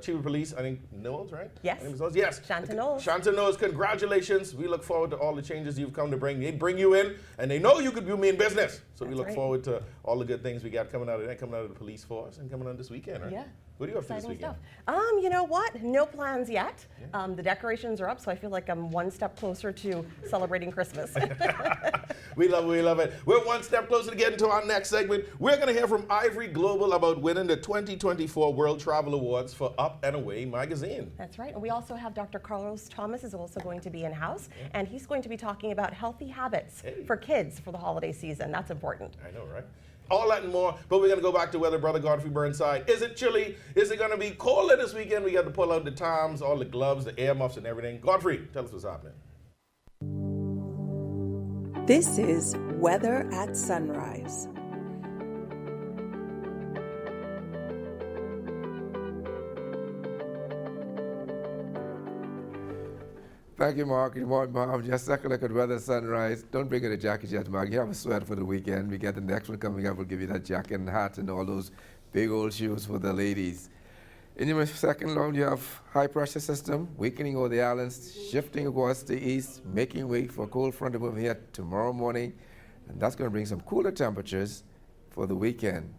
S2: Chief of Police, I think Knowles, right?
S3: Yes.
S2: Yes.
S3: Shanta Knowles.
S2: Shanta Knowles, congratulations. We look forward to all the changes you've come to bring. They bring you in, and they know you could do me in business. So we look forward to all the good things we got coming out of that, coming out of the police force, and coming on this weekend, right?
S3: Yeah.
S2: What are you up to this
S3: Exciting
S2: weekend?
S3: stuff. You know what? No plans yet. The decorations are up, so I feel like I'm one step closer to celebrating Christmas.
S2: We love it. We're one step closer to getting to our next segment. We're going to hear from Ivory Global about winning the 2024 World Travel Awards for Up and Away magazine.
S3: That's right. And we also have Dr. Carlos Thomas is also going to be in-house, and he's going to be talking about healthy habits for kids for the holiday season. That's important.
S2: I know, right? All that and more, but we're going to go back to weather. Brother Godfrey Burnside. Is it chilly? Is it going to be colder this weekend? We got to pull out the Toms, all the gloves, the air muffs, and everything. Godfrey, tell us what's happening.
S4: This is Weather at Sunrise.
S5: Thank you, Mark. Good morning, Mom. Just take a look at weather sunrise. Don't bring in a jacket yet, Mark. You have a sweater for the weekend. We get the next one coming up. We'll give you that jacket and hat and all those big old shoes for the ladies. In your second round, you have high pressure system weakening over the islands, shifting towards the east, making way for a cold front to move here tomorrow morning. And that's going to bring some cooler temperatures for the weekend.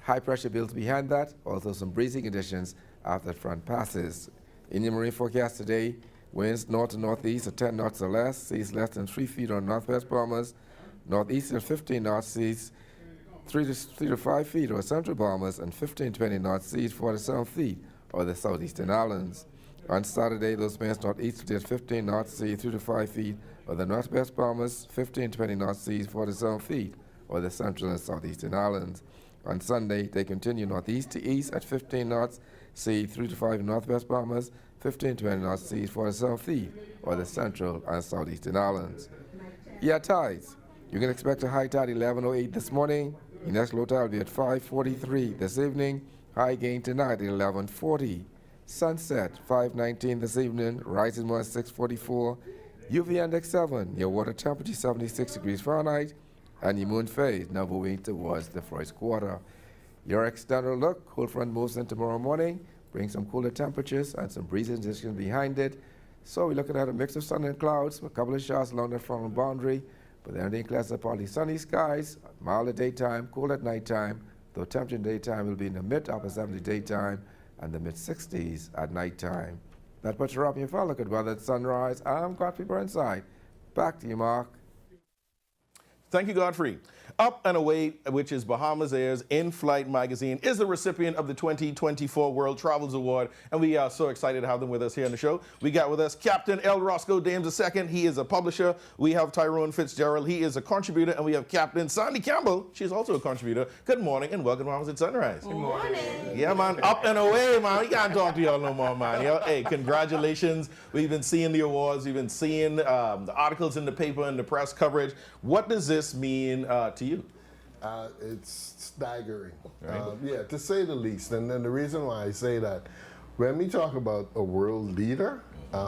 S5: High pressure builds behind that, also some breezy conditions after the front passes. In your marine forecast today, winds north to northeast at 10 knots or less, seas less than 3 feet on northwest Bahamas, northeast at 15 knots, seas 3 to 5 feet over central Bahamas, and 15-20 knots, seas 47 feet over the southeastern islands. On Saturday, those winds northeasterly at 15 knots, seas 3 to 5 feet over the northwest Bahamas, 15-20 knots, seas 47 feet over the central and southeastern islands. On Sunday, they continue northeast to east at 15 knots, seas 3 to 5 in northwest Bahamas, 15-20 knots, seas 47 feet over the central and southeastern islands. Yeah, tides. You can expect a high tide 11:08 this morning. Your next low tide will be at 5:43 this evening. High gain tonight at 11:40. Sunset 5:19 this evening. Rising one 6:44. UV index 7. Your water temperature 76 degrees Fahrenheit. And your moon phase now moving towards the first quarter. Your external look. Cold front moves in tomorrow morning. Bring some cooler temperatures and some breeze conditions behind it. So we're looking at a mix of sun and clouds, a couple of showers along the front boundary, but then everything clears up, partly sunny skies, mild at daytime, cool at nighttime, though temperature in daytime will be in the mid-upper 70s daytime and the mid-60s at nighttime. That puts you up in your phone. Look at weather at sunrise. I'm Godfrey Burnside. Back to you, Mark.
S2: Thank you, Godfrey. Up and Away, which is Bahamas Air's in-flight magazine, is the recipient of the 2024 World Travels Award, and we are so excited to have them with us here on the show. We got with us Captain L. Roscoe Dames II. He is a publisher. We have Tyrone Fitzgerald. He is a contributor, and we have Captain Sandy Campbell. She's also a contributor. Good morning, and welcome to Bahamas at Sunrise. Good morning. Yeah, man. Up and away, man. We can't talk to y'all no more, man. Yo, hey, congratulations. We've been seeing the awards. We've been seeing the articles in the paper and the press coverage. What does this mean to you?
S6: It's staggering, yeah, to say the least. And then the reason why I say that, when we talk about a world leader,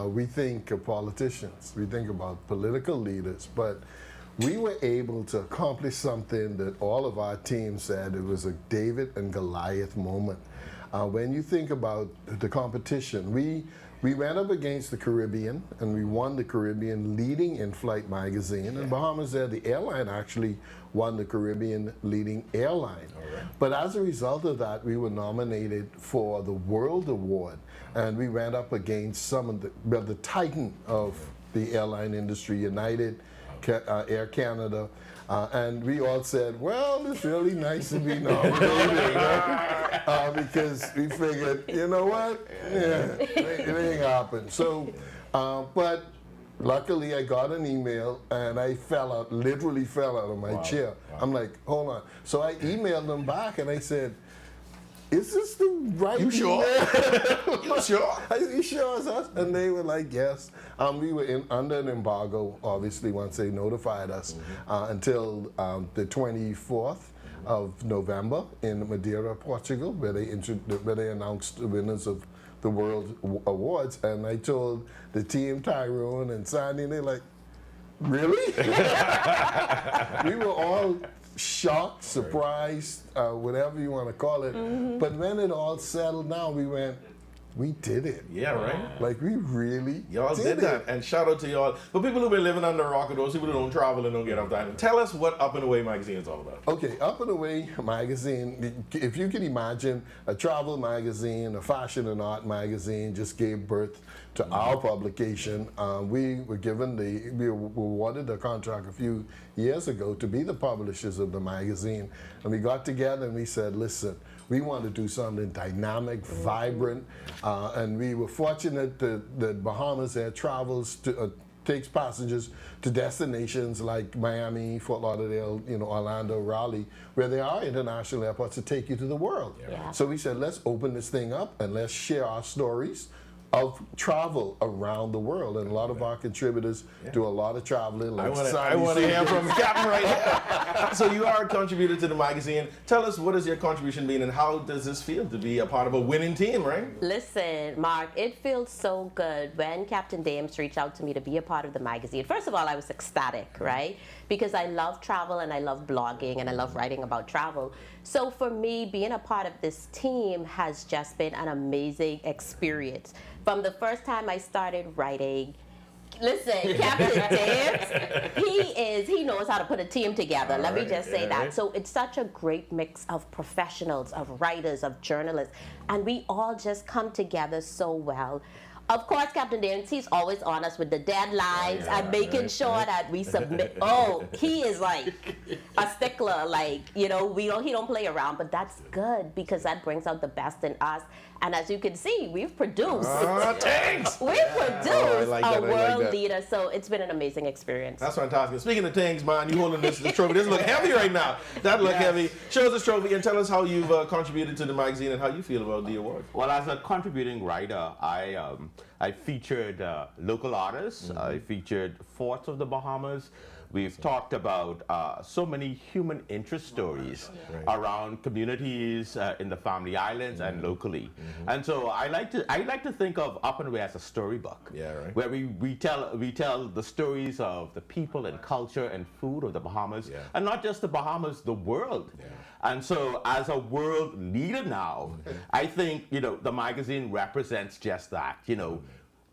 S6: we think of politicians, we think about political leaders, but we were able to accomplish something that all of our team said it was a David and Goliath moment. When you think about the competition, we went up against the Caribbean, and we won the Caribbean leading in-flight magazine. And Bahamas Air, the airline, actually won the Caribbean leading airline. But as a result of that, we were nominated for the World Award, and we went up against some of the titan of the airline industry, United, Air Canada, and we all said, well, it's really nice to be nominated, because we figured, you know what, it ain't happened. So, but luckily I got an email, and I literally fell out of my chair. I'm like, hold on. So I emailed them back, and I said, is this the right
S2: You sure?
S6: You sure? You sure it's us? And they were like, yes. We were under an embargo, obviously, once they notified us, until the 24th of November in Madeira, Portugal, where they announced the winners of the World Awards. And I told the team, Tyrone and Sandy, and they're like, really? We were all shocked, surprised, whatever you want to call it. But when it all settled down, we went, we did it.
S2: Yeah, right.
S6: Like, we really
S2: Y'all did that. And shout out to y'all. For people who've been living under a rock, or those people who don't travel and don't get off the island, tell us what Up and Away magazine is all about.
S6: Okay, Up and Away magazine, if you can imagine a travel magazine, a fashion and art magazine, just gave birth to our publication. We were awarded a contract a few years ago to be the publishers of the magazine. And we got together and we said, listen, we want to do something dynamic, vibrant, and we were fortunate that Bahamas Air travels takes passengers to destinations like Miami, Fort Lauderdale, Orlando, Raleigh, where there are international airports to take you to the world. So we said, let's open this thing up and let's share our stories of travel around the world, and a lot of our contributors do a lot of traveling. Like
S2: I want to hear from Captain right here. So you are a contributor to the magazine. Tell us, what has your contribution been, and how does this feel to be a part of a winning team, right?
S8: Listen, Mark, it feels so good when Captain Dames reached out to me to be a part of the magazine. First of all, I was ecstatic, right? Because I love travel, and I love blogging, and I love writing about travel. So for me, being a part of this team has just been an amazing experience. From the first time I started writing, listen, Captain Dames, he knows how to put a team together. Let me just say that. So it's such a great mix of professionals, of writers, of journalists, and we all just come together so well. Of course, Captain Dames, he's always on us with the deadlines and making sure that we submit. Oh, he is like a stickler. Like, he don't play around, but that's good because that brings out the best in us. And as you can see, we've produced.
S2: Tanks!
S8: We've produced a world leader, so it's been an amazing experience.
S2: That's fantastic. Speaking of things, man, you holding this trophy. This look heavy right now. That look heavy. Show us this trophy and tell us how you've contributed to the magazine and how you feel about the award.
S23: Well, as a contributing writer, I featured local artists. I featured forts of the Bahamas. We've talked about so many human interest stories around communities in the Family Islands and locally. And so I like to think of Up and Away as a storybook, where we tell the stories of the people and culture and food of the Bahamas, and not just the Bahamas, the world. And so as a world leader now, I think the magazine represents just that.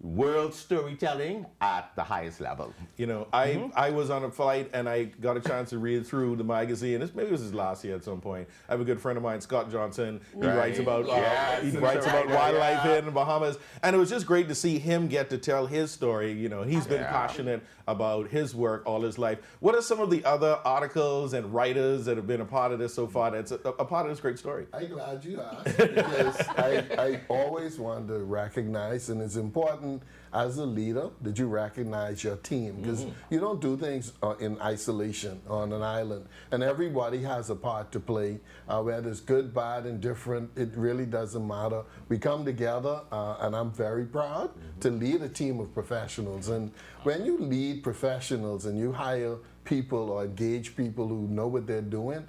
S23: world storytelling at the highest level.
S2: You know, I was on a flight and I got a chance to read through the magazine. Maybe it was his last year at some point. I have a good friend of mine, Scott Johnson. He writes about wildlife here in the Bahamas, and it was just great to see him get to tell his story. You know, he's been passionate about his work all his life. What are some of the other articles and writers that have been a part of this so far? That's a part of this great story.
S6: I'm glad you asked, because I always want to recognize, and it's important as a leader that you recognize your team, because you don't do things in isolation on an island, and everybody has a part to play, whether it's good, bad, and different. It really doesn't matter. We come together, and I'm very proud to lead a team of professionals. And when you lead professionals and you hire people or engage people who know what they're doing,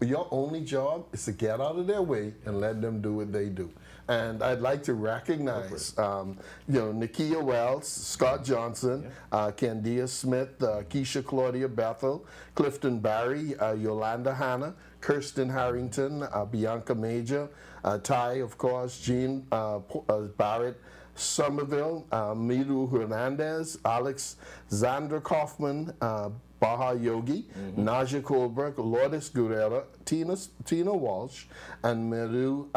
S6: your only job is to get out of their way and let them do what they do. And I'd like to recognize, Nakia Wells, Scott Johnson, Candia Smith, Keisha Claudia Bethel, Clifton Barry, Yolanda Hanna, Kirsten Harrington, Bianca Major, Ty, of course, Jean Barrett, Somerville, Miru Hernandez, Alex Zander Kaufman, Baha Yogi, Naja Kohlberg, Lourdes Guerrero, Tina Walsh, and Meru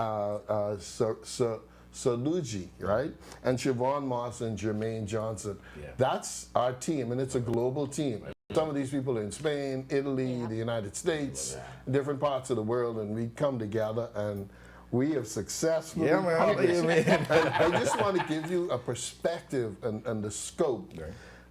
S6: Saluji, right? And Siobhan Moss and Jermaine Johnson. That's our team, and it's a global team. Some of these people are in Spain, Italy, the United States, different parts of the world, and we come together and we have successfully. I just want to give you a perspective and the scope.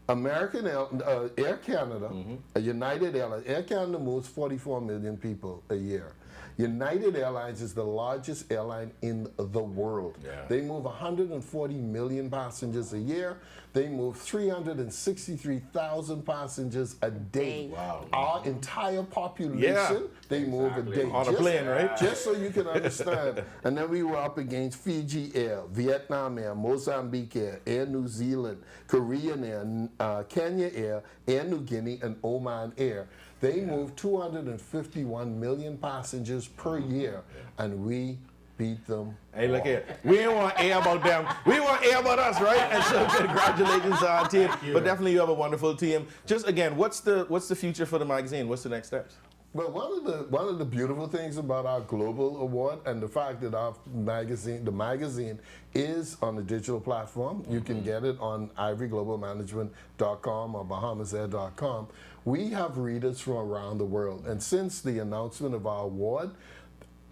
S6: American Air Canada, United Airlines. Air Canada moves 44 million people a year. United Airlines is the largest airline in the world. They move 140 million passengers a year. They move 363,000 passengers a day. Wow. Our entire population, they move a day.
S2: On a plane, right?
S6: Just so you can understand. And then we were up against Fiji Air, Vietnam Air, Mozambique Air, Air New Zealand, Korean Air, Kenya Air, Air New Guinea, and Oman Air. They move 251 million passengers per year, and we beat them.
S2: Hey, look here. We ain't want to air about them. We want to air about us, right? And so congratulations to our team. But definitely you have a wonderful team. Just again, what's the future for the magazine? What's the next steps?
S6: Well, one of the beautiful things about our global award and the fact that our magazine, the magazine, is on a digital platform. You can get it on ivoryglobalmanagement.com or bahamasair.com. We have readers from around the world, and since the announcement of our award,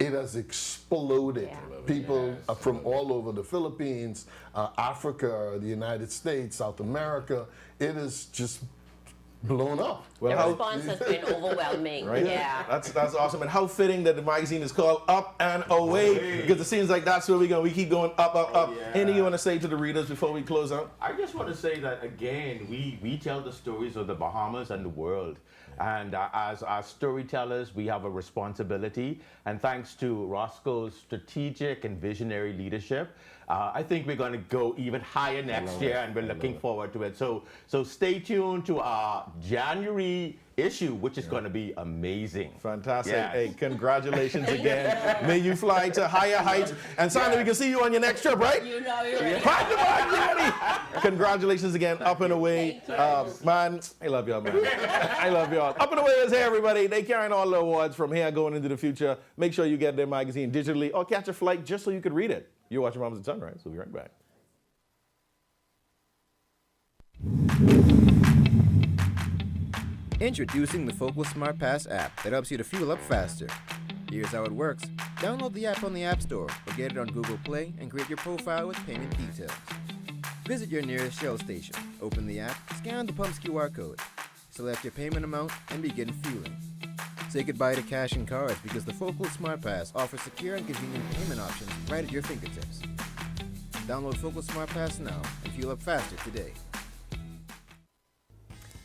S6: it has exploded. People from all over the Philippines, Africa, the United States, South America. It is just blown up.
S8: The response has been overwhelming.
S2: Right?
S8: Yeah.
S2: That's awesome. And how fitting that the magazine is called Up and Away, because it seems like that's where we go. We keep going up, up, up. Anything you want to say to the readers before we close out?
S23: I just want to say that, again, we tell the stories of the Bahamas and the world. And as storytellers, we have a responsibility. And thanks to Roscoe's strategic and visionary leadership, I think we're going to go even higher next year, and we're looking forward to it. So stay tuned to our January issue, which is going to be amazing.
S2: Fantastic. Yes. Hey, congratulations again. May you fly to higher heights. And Sandra, we can see you on your next trip, right?
S8: You know you're ready.
S2: Congratulations again. Up and Away. Man, I love y'all, man. I love y'all. Up and Away is here, everybody. They carrying all the awards from here going into the future. Make sure you get their magazine digitally or catch a flight just so you can read it. You're watching Bahamas at Sunrise. We'll be right back.
S7: Introducing the Focal Smart Pass app that helps you to fuel up faster. Here's how it works. Download the app on the App Store or get it on Google Play and create your profile with payment details. Visit your nearest Shell station, open the app, scan the pump's QR code, select your payment amount, and begin fueling. Say goodbye to cash and cards because the Focal Smart Pass offers secure and convenient payment options right at your fingertips. Download Focal Smart Pass now and fuel up faster today.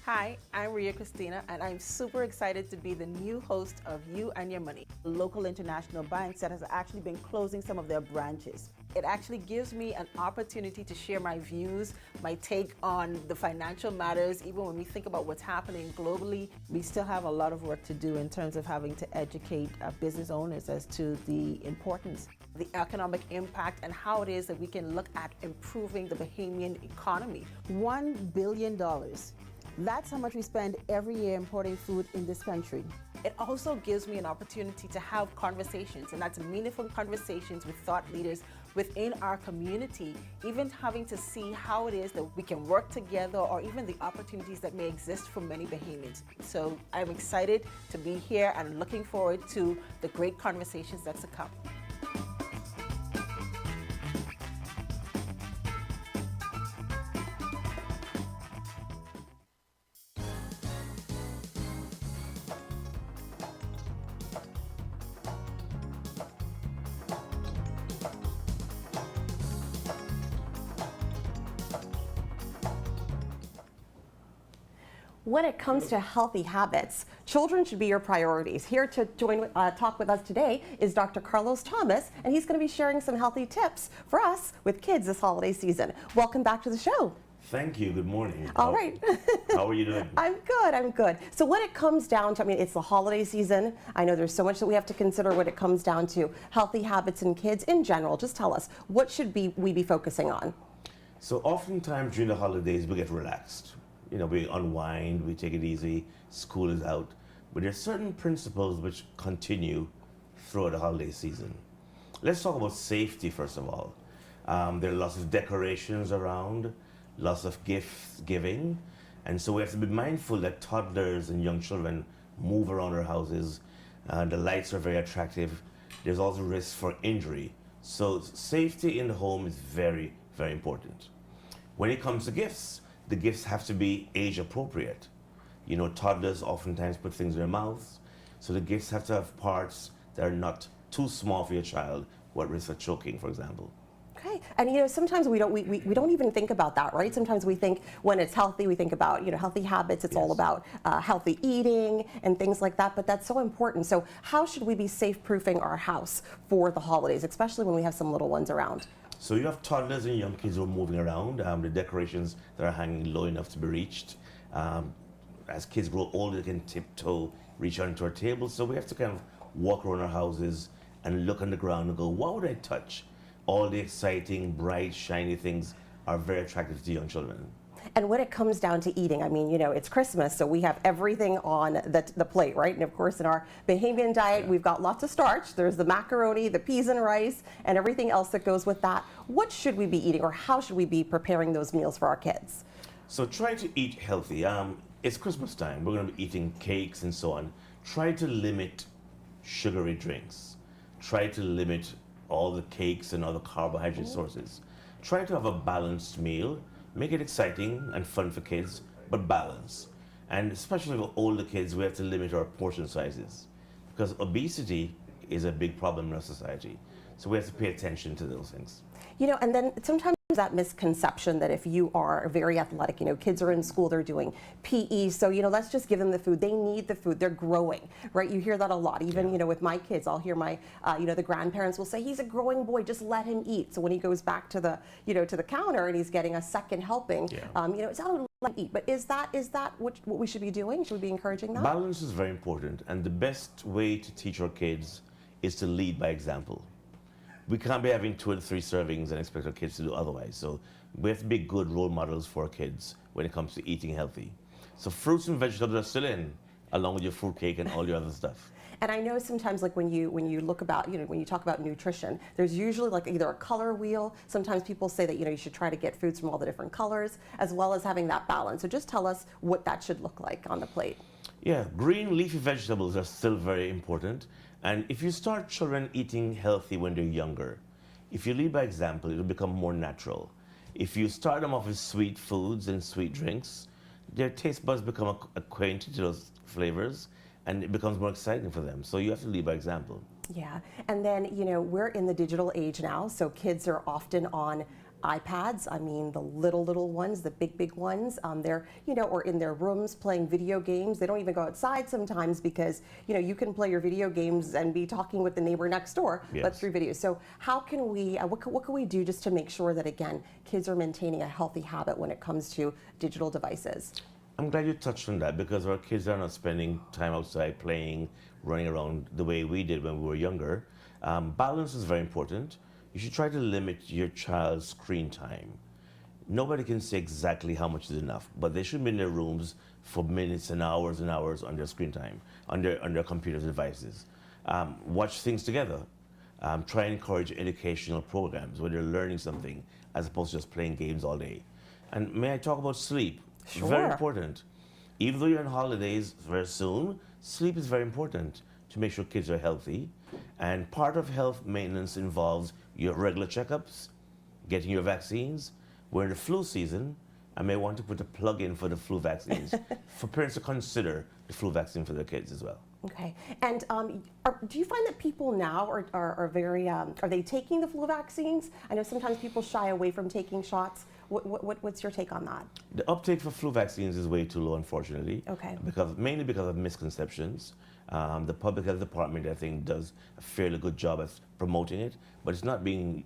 S10: Hi, I'm Ria Christina, and I'm super excited to be the new host of You and Your Money.
S15: Local international banks that has actually been closing some of their branches.
S10: It actually gives me an opportunity to share my views, my take on the financial matters, even when we think about what's happening globally. We still have a lot of work to do in terms of having to educate business owners as to the importance, the economic impact, and how it is that we can look at improving the Bahamian economy. $1 billion. That's how much we spend every year importing food in this country. It also gives me an opportunity to have conversations, and that's meaningful conversations with thought leaders within our community, even having to see how it is that we can work together, or even the opportunities that may exist for many Bahamians. So I'm excited to be here and looking forward to the great conversations that's to come.
S3: When it comes to healthy habits, children should be your priorities. Here to talk with us today is Dr. Carlos Thomas, and he's going to be sharing some healthy tips for us with kids this holiday season. Welcome back to the show.
S11: Thank you. Good morning.
S3: All right.
S11: How are you doing?
S3: I'm good. I'm good. So when it comes down to, I mean, it's the holiday season. I know there's so much that we have to consider when it comes down to healthy habits in kids in general. Just tell us, what should we be focusing on?
S11: So oftentimes during the holidays, we get relaxed. You know, we unwind, we take it easy, school is out. But there's certain principles which continue throughout the holiday season. Let's talk about safety first of all. There are lots of decorations around, lots of gift giving, and so we have to be mindful that toddlers and young children move around our houses. The lights are very attractive. There's also risk for injury. So safety in the home is very, very important. When it comes to gifts, the gifts have to be age appropriate. You know, toddlers oftentimes put things in their mouths, so the gifts have to have parts that are not too small for your child, what risk of choking, for example.
S3: Okay, and you know, sometimes we don't even think about that, right? Sometimes we think when it's healthy, we think about, you know, healthy habits. It's all about healthy eating and things like that. But that's so important. So how should we be safe-proofing our house for the holidays, especially when we have some little ones around?
S11: So you have toddlers and young kids who are moving around. The decorations that are hanging low enough to be reached. As kids grow older, they can tiptoe, reach onto our tables. So we have to kind of walk around our houses and look on the ground and go, what would I touch? All the exciting, bright, shiny things are very attractive to young children.
S3: And when it comes down to eating, I mean, you know, it's Christmas, so we have everything on the plate, right? And of course, in our Bahamian diet, we've got lots of starch. There's the macaroni, the peas and rice, and everything else that goes with that. What should we be eating, or how should we be preparing those meals for our kids?
S11: So try to eat healthy. It's Christmas time. We're going to be eating cakes and so on. Try to limit sugary drinks. Try to limit all the cakes and other carbohydrate sources. Try to have a balanced meal. Make it exciting and fun for kids, but balance. And especially for older kids, we have to limit our portion sizes, because obesity is a big problem in our society. So we have to pay attention to those things.
S3: You know, and then sometimes that misconception that if you are very athletic, you know, kids are in school, they're doing PE, so, you know, let's just give them the food. They need the food. They're growing, right? You hear that a lot. Even, you know, with my kids, I'll hear my, you know, the grandparents will say, he's a growing boy, just let him eat. So when he goes back to the, you know, to the counter and he's getting a second helping, you know, it's not let him eat. But is that what we should be doing? Should we be encouraging that?
S11: Balance is very important, and the best way to teach our kids is to lead by example. We can't be having 2 or 3 servings and expect our kids to do otherwise. So we have to be good role models for our kids when it comes to eating healthy. So fruits and vegetables are still in, along with your fruit cake and all your other stuff.
S3: And I know sometimes, like when you look about, you know, when you talk about nutrition, there's usually like either a color wheel. Sometimes people say that, you know, you should try to get foods from all the different colors, as well as having that balance. So just tell us what that should look like on the plate.
S11: Yeah, green leafy vegetables are still very important. And if you start children eating healthy when they're younger, if you lead by example, it'll become more natural. If you start them off with sweet foods and sweet drinks, their taste buds become acquainted to those flavors, and it becomes more exciting for them. So you have to lead by example.
S3: Yeah, and then, you know, we're in the digital age now, so kids are often on iPads. I mean, the little ones, the big ones. They're, or in their rooms playing video games. They don't even go outside sometimes because, you can play your video games and be talking with the neighbor next door, but through video. So how can we, what can we do just to make sure that, again, kids are maintaining a healthy habit when it comes to digital devices?
S11: I'm glad you touched on that because our kids are not spending time outside playing, running around the way we did when we were younger. Balance is very important. You should try to limit your child's screen time. Nobody can say exactly how much is enough, but they should be in their rooms for minutes and hours on their screen time, on their computer devices. Watch things together. Try and encourage educational programs where they're learning something as opposed to just playing games all day. And may I talk about sleep?
S3: Sure.
S11: Very important. Even though you're on holidays very soon, sleep is very important to make sure kids are healthy. And part of health maintenance involves your regular checkups, getting your vaccines. We're in the flu season. I may want to put a plug in for the flu vaccines for parents to consider the flu vaccine for their kids as well.
S3: Okay. And do you find that people now are very, are they taking the flu vaccines? I know sometimes people shy away from taking shots. What's your take on that?
S11: The uptake for flu vaccines is way too low, unfortunately.
S3: Okay.
S11: Mainly because of misconceptions. The public health department, I think, does a fairly good job at promoting it, but it's not being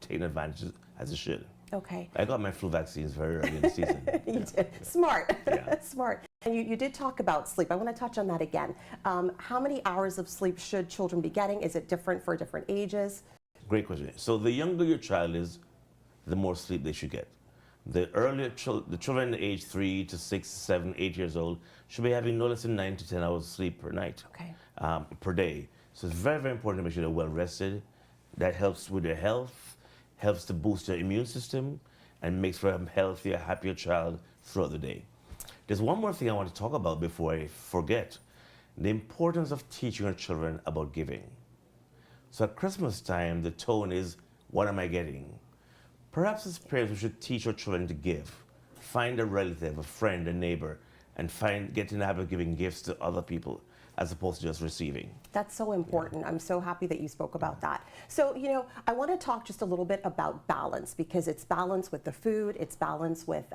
S11: taken advantage of as it should.
S3: Okay.
S11: I got my flu vaccines very early in the season.
S3: You did. Smart. Yeah. Smart. And you did talk about sleep. I want to touch on that again. How many hours of sleep should children be getting? Is it different for different ages?
S11: Great question. So the younger your child is, the more sleep they should get. The earlier the children aged 3 to 6, 7, 8 years old should be having no less than 9 to 10 hours of sleep per night, per day. So it's very, very important to make sure they're well rested. That helps with their health, helps to boost their immune system, and makes for a healthier, happier child throughout the day. There's one more thing I want to talk about before I forget. The importance of teaching our children about giving. So at Christmas time, the tone is, what am I getting? Perhaps as parents, we should teach our children to give. Find a relative, a friend, a neighbor, and get in the habit of giving gifts to other people as opposed to just receiving.
S3: That's so important. I'm so happy that you spoke about that. So, I want to talk just a little bit about balance because it's balance with the food, it's balance with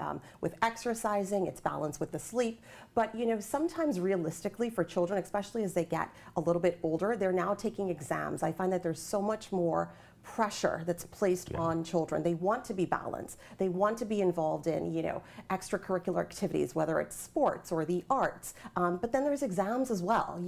S3: exercising, it's balance with the sleep. But, sometimes realistically for children, especially as they get a little bit older, they're now taking exams. I find that there's so much more pressure that's placed on children. They want to be balanced. They want to be involved in, extracurricular activities, whether it's sports or the arts. But then there's exams as well,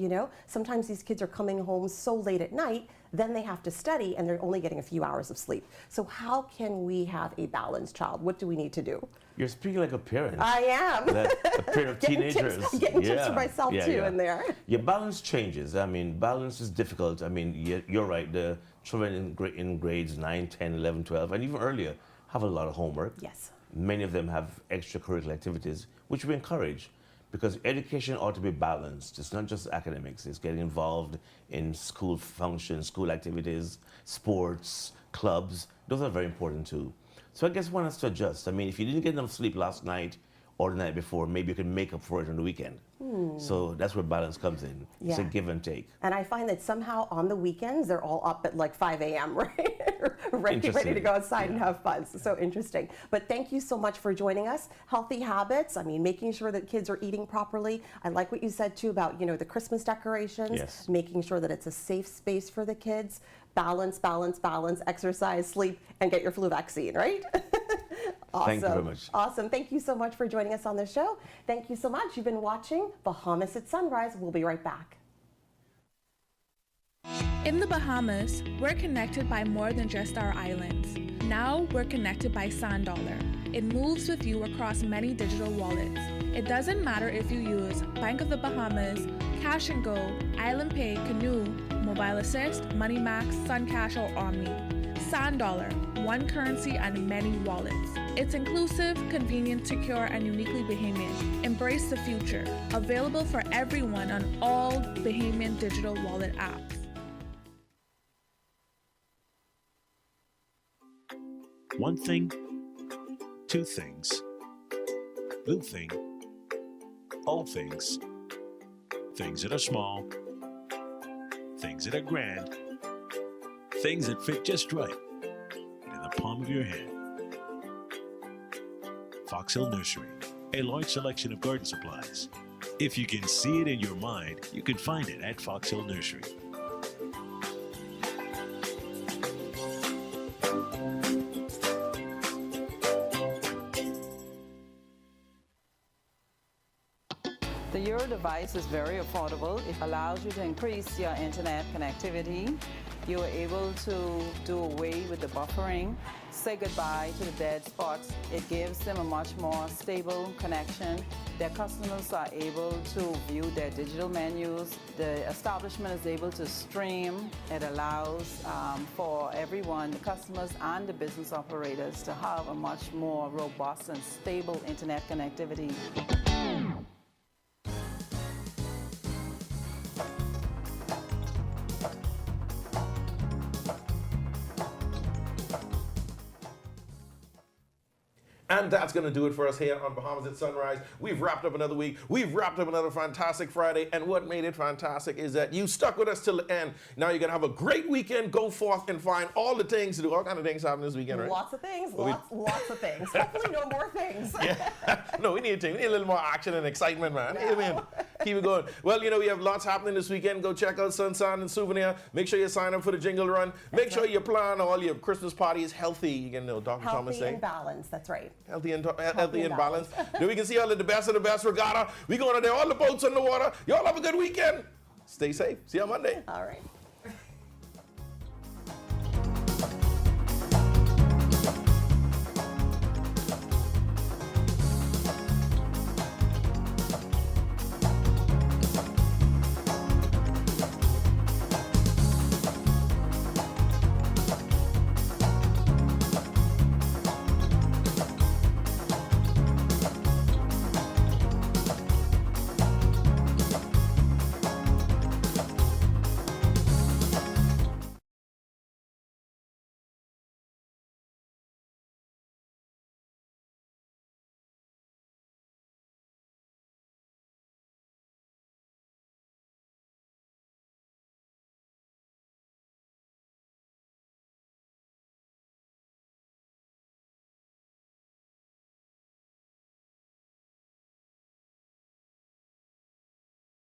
S3: Sometimes these kids are coming home so late at night, then they have to study and they're only getting a few hours of sleep. So how can we have a balanced child? What do we need to do?
S11: You're speaking like a parent.
S3: I am.
S11: A parent of teenagers.
S3: Getting tips for myself too in there.
S11: Your balance changes. I mean, balance is difficult. I mean, you're right. The children in grades 9, 10, 11, 12, and even earlier have a lot of homework.
S3: Yes.
S11: Many of them have extracurricular activities, which we encourage because education ought to be balanced. It's not just academics. It's getting involved in school functions, school activities, sports, clubs. Those are very important too. So I guess one has to adjust. I mean, if you didn't get enough sleep last night or the night before, maybe you can make up for it on the weekend. So that's where balance comes in. It's a give and take.
S3: And I find that somehow on the weekends, they're all up at like 5 a.m., right? ready to go outside and have fun. So interesting. But thank you so much for joining us. Healthy habits, I mean, making sure that kids are eating properly. I like what you said too about, the Christmas decorations, making sure that it's a safe space for the kids. Balance, balance, balance, exercise, sleep, and get your flu vaccine, right? Awesome.
S11: Thank you very much.
S3: Awesome. Thank you so much for joining us on the show. Thank you so much. You've been watching Bahamas at Sunrise. We'll be right back.
S20: In the Bahamas, we're connected by more than just our islands. Now we're connected by SandDollar. It moves with you across many digital wallets. It doesn't matter if you use Bank of the Bahamas, Cash and Go, Island Pay, Canoe, Mobile Assist, MoneyMax, SunCash, or Omni. SandDollar, one currency and many wallets. It's inclusive, convenient, secure, and uniquely Bahamian. Embrace the future. Available for everyone on all Bahamian digital wallet apps.
S12: One thing, two things, blue thing, all things, things that are small, things that are grand, things that fit just right in the palm of your hand. Fox Hill Nursery, a large selection of garden supplies. If you can see it in your mind, you can find it at Fox Hill Nursery.
S14: The Euro device is very affordable. It allows you to increase your internet connectivity. You are able to do away with the buffering, say goodbye to the dead spots. It gives them a much more stable connection. Their customers are able to view their digital menus. The establishment is able to stream. It allows for everyone, the customers and the business operators, to have a much more robust and stable internet connectivity.
S2: And that's going to do it for us here on Bahamas at Sunrise. We've wrapped up another week. We've wrapped up another fantastic Friday. And what made it fantastic is that you stuck with us till the end. Now you're going to have a great weekend. Go forth and find all the things to do. All kind of things happening this weekend, right?
S3: Lots of things. Lots of things. Hopefully no more things.
S2: No, we need a little more action and excitement, man. No. Amen. Keep it going. Well, you know, we have lots happening this weekend. Go check out Sunshine and Souvenir. Make sure you sign up for the Jingle Run. Make sure you plan all your Christmas parties healthy. You can know Dr. Thomas say.
S3: Healthy and balanced. That's right.
S2: Healthy and balanced. Then we can see all of the best of the best regatta. We going out there, all the boats on the water. Y'all have a good weekend. Stay safe. See you on Monday.
S3: All right.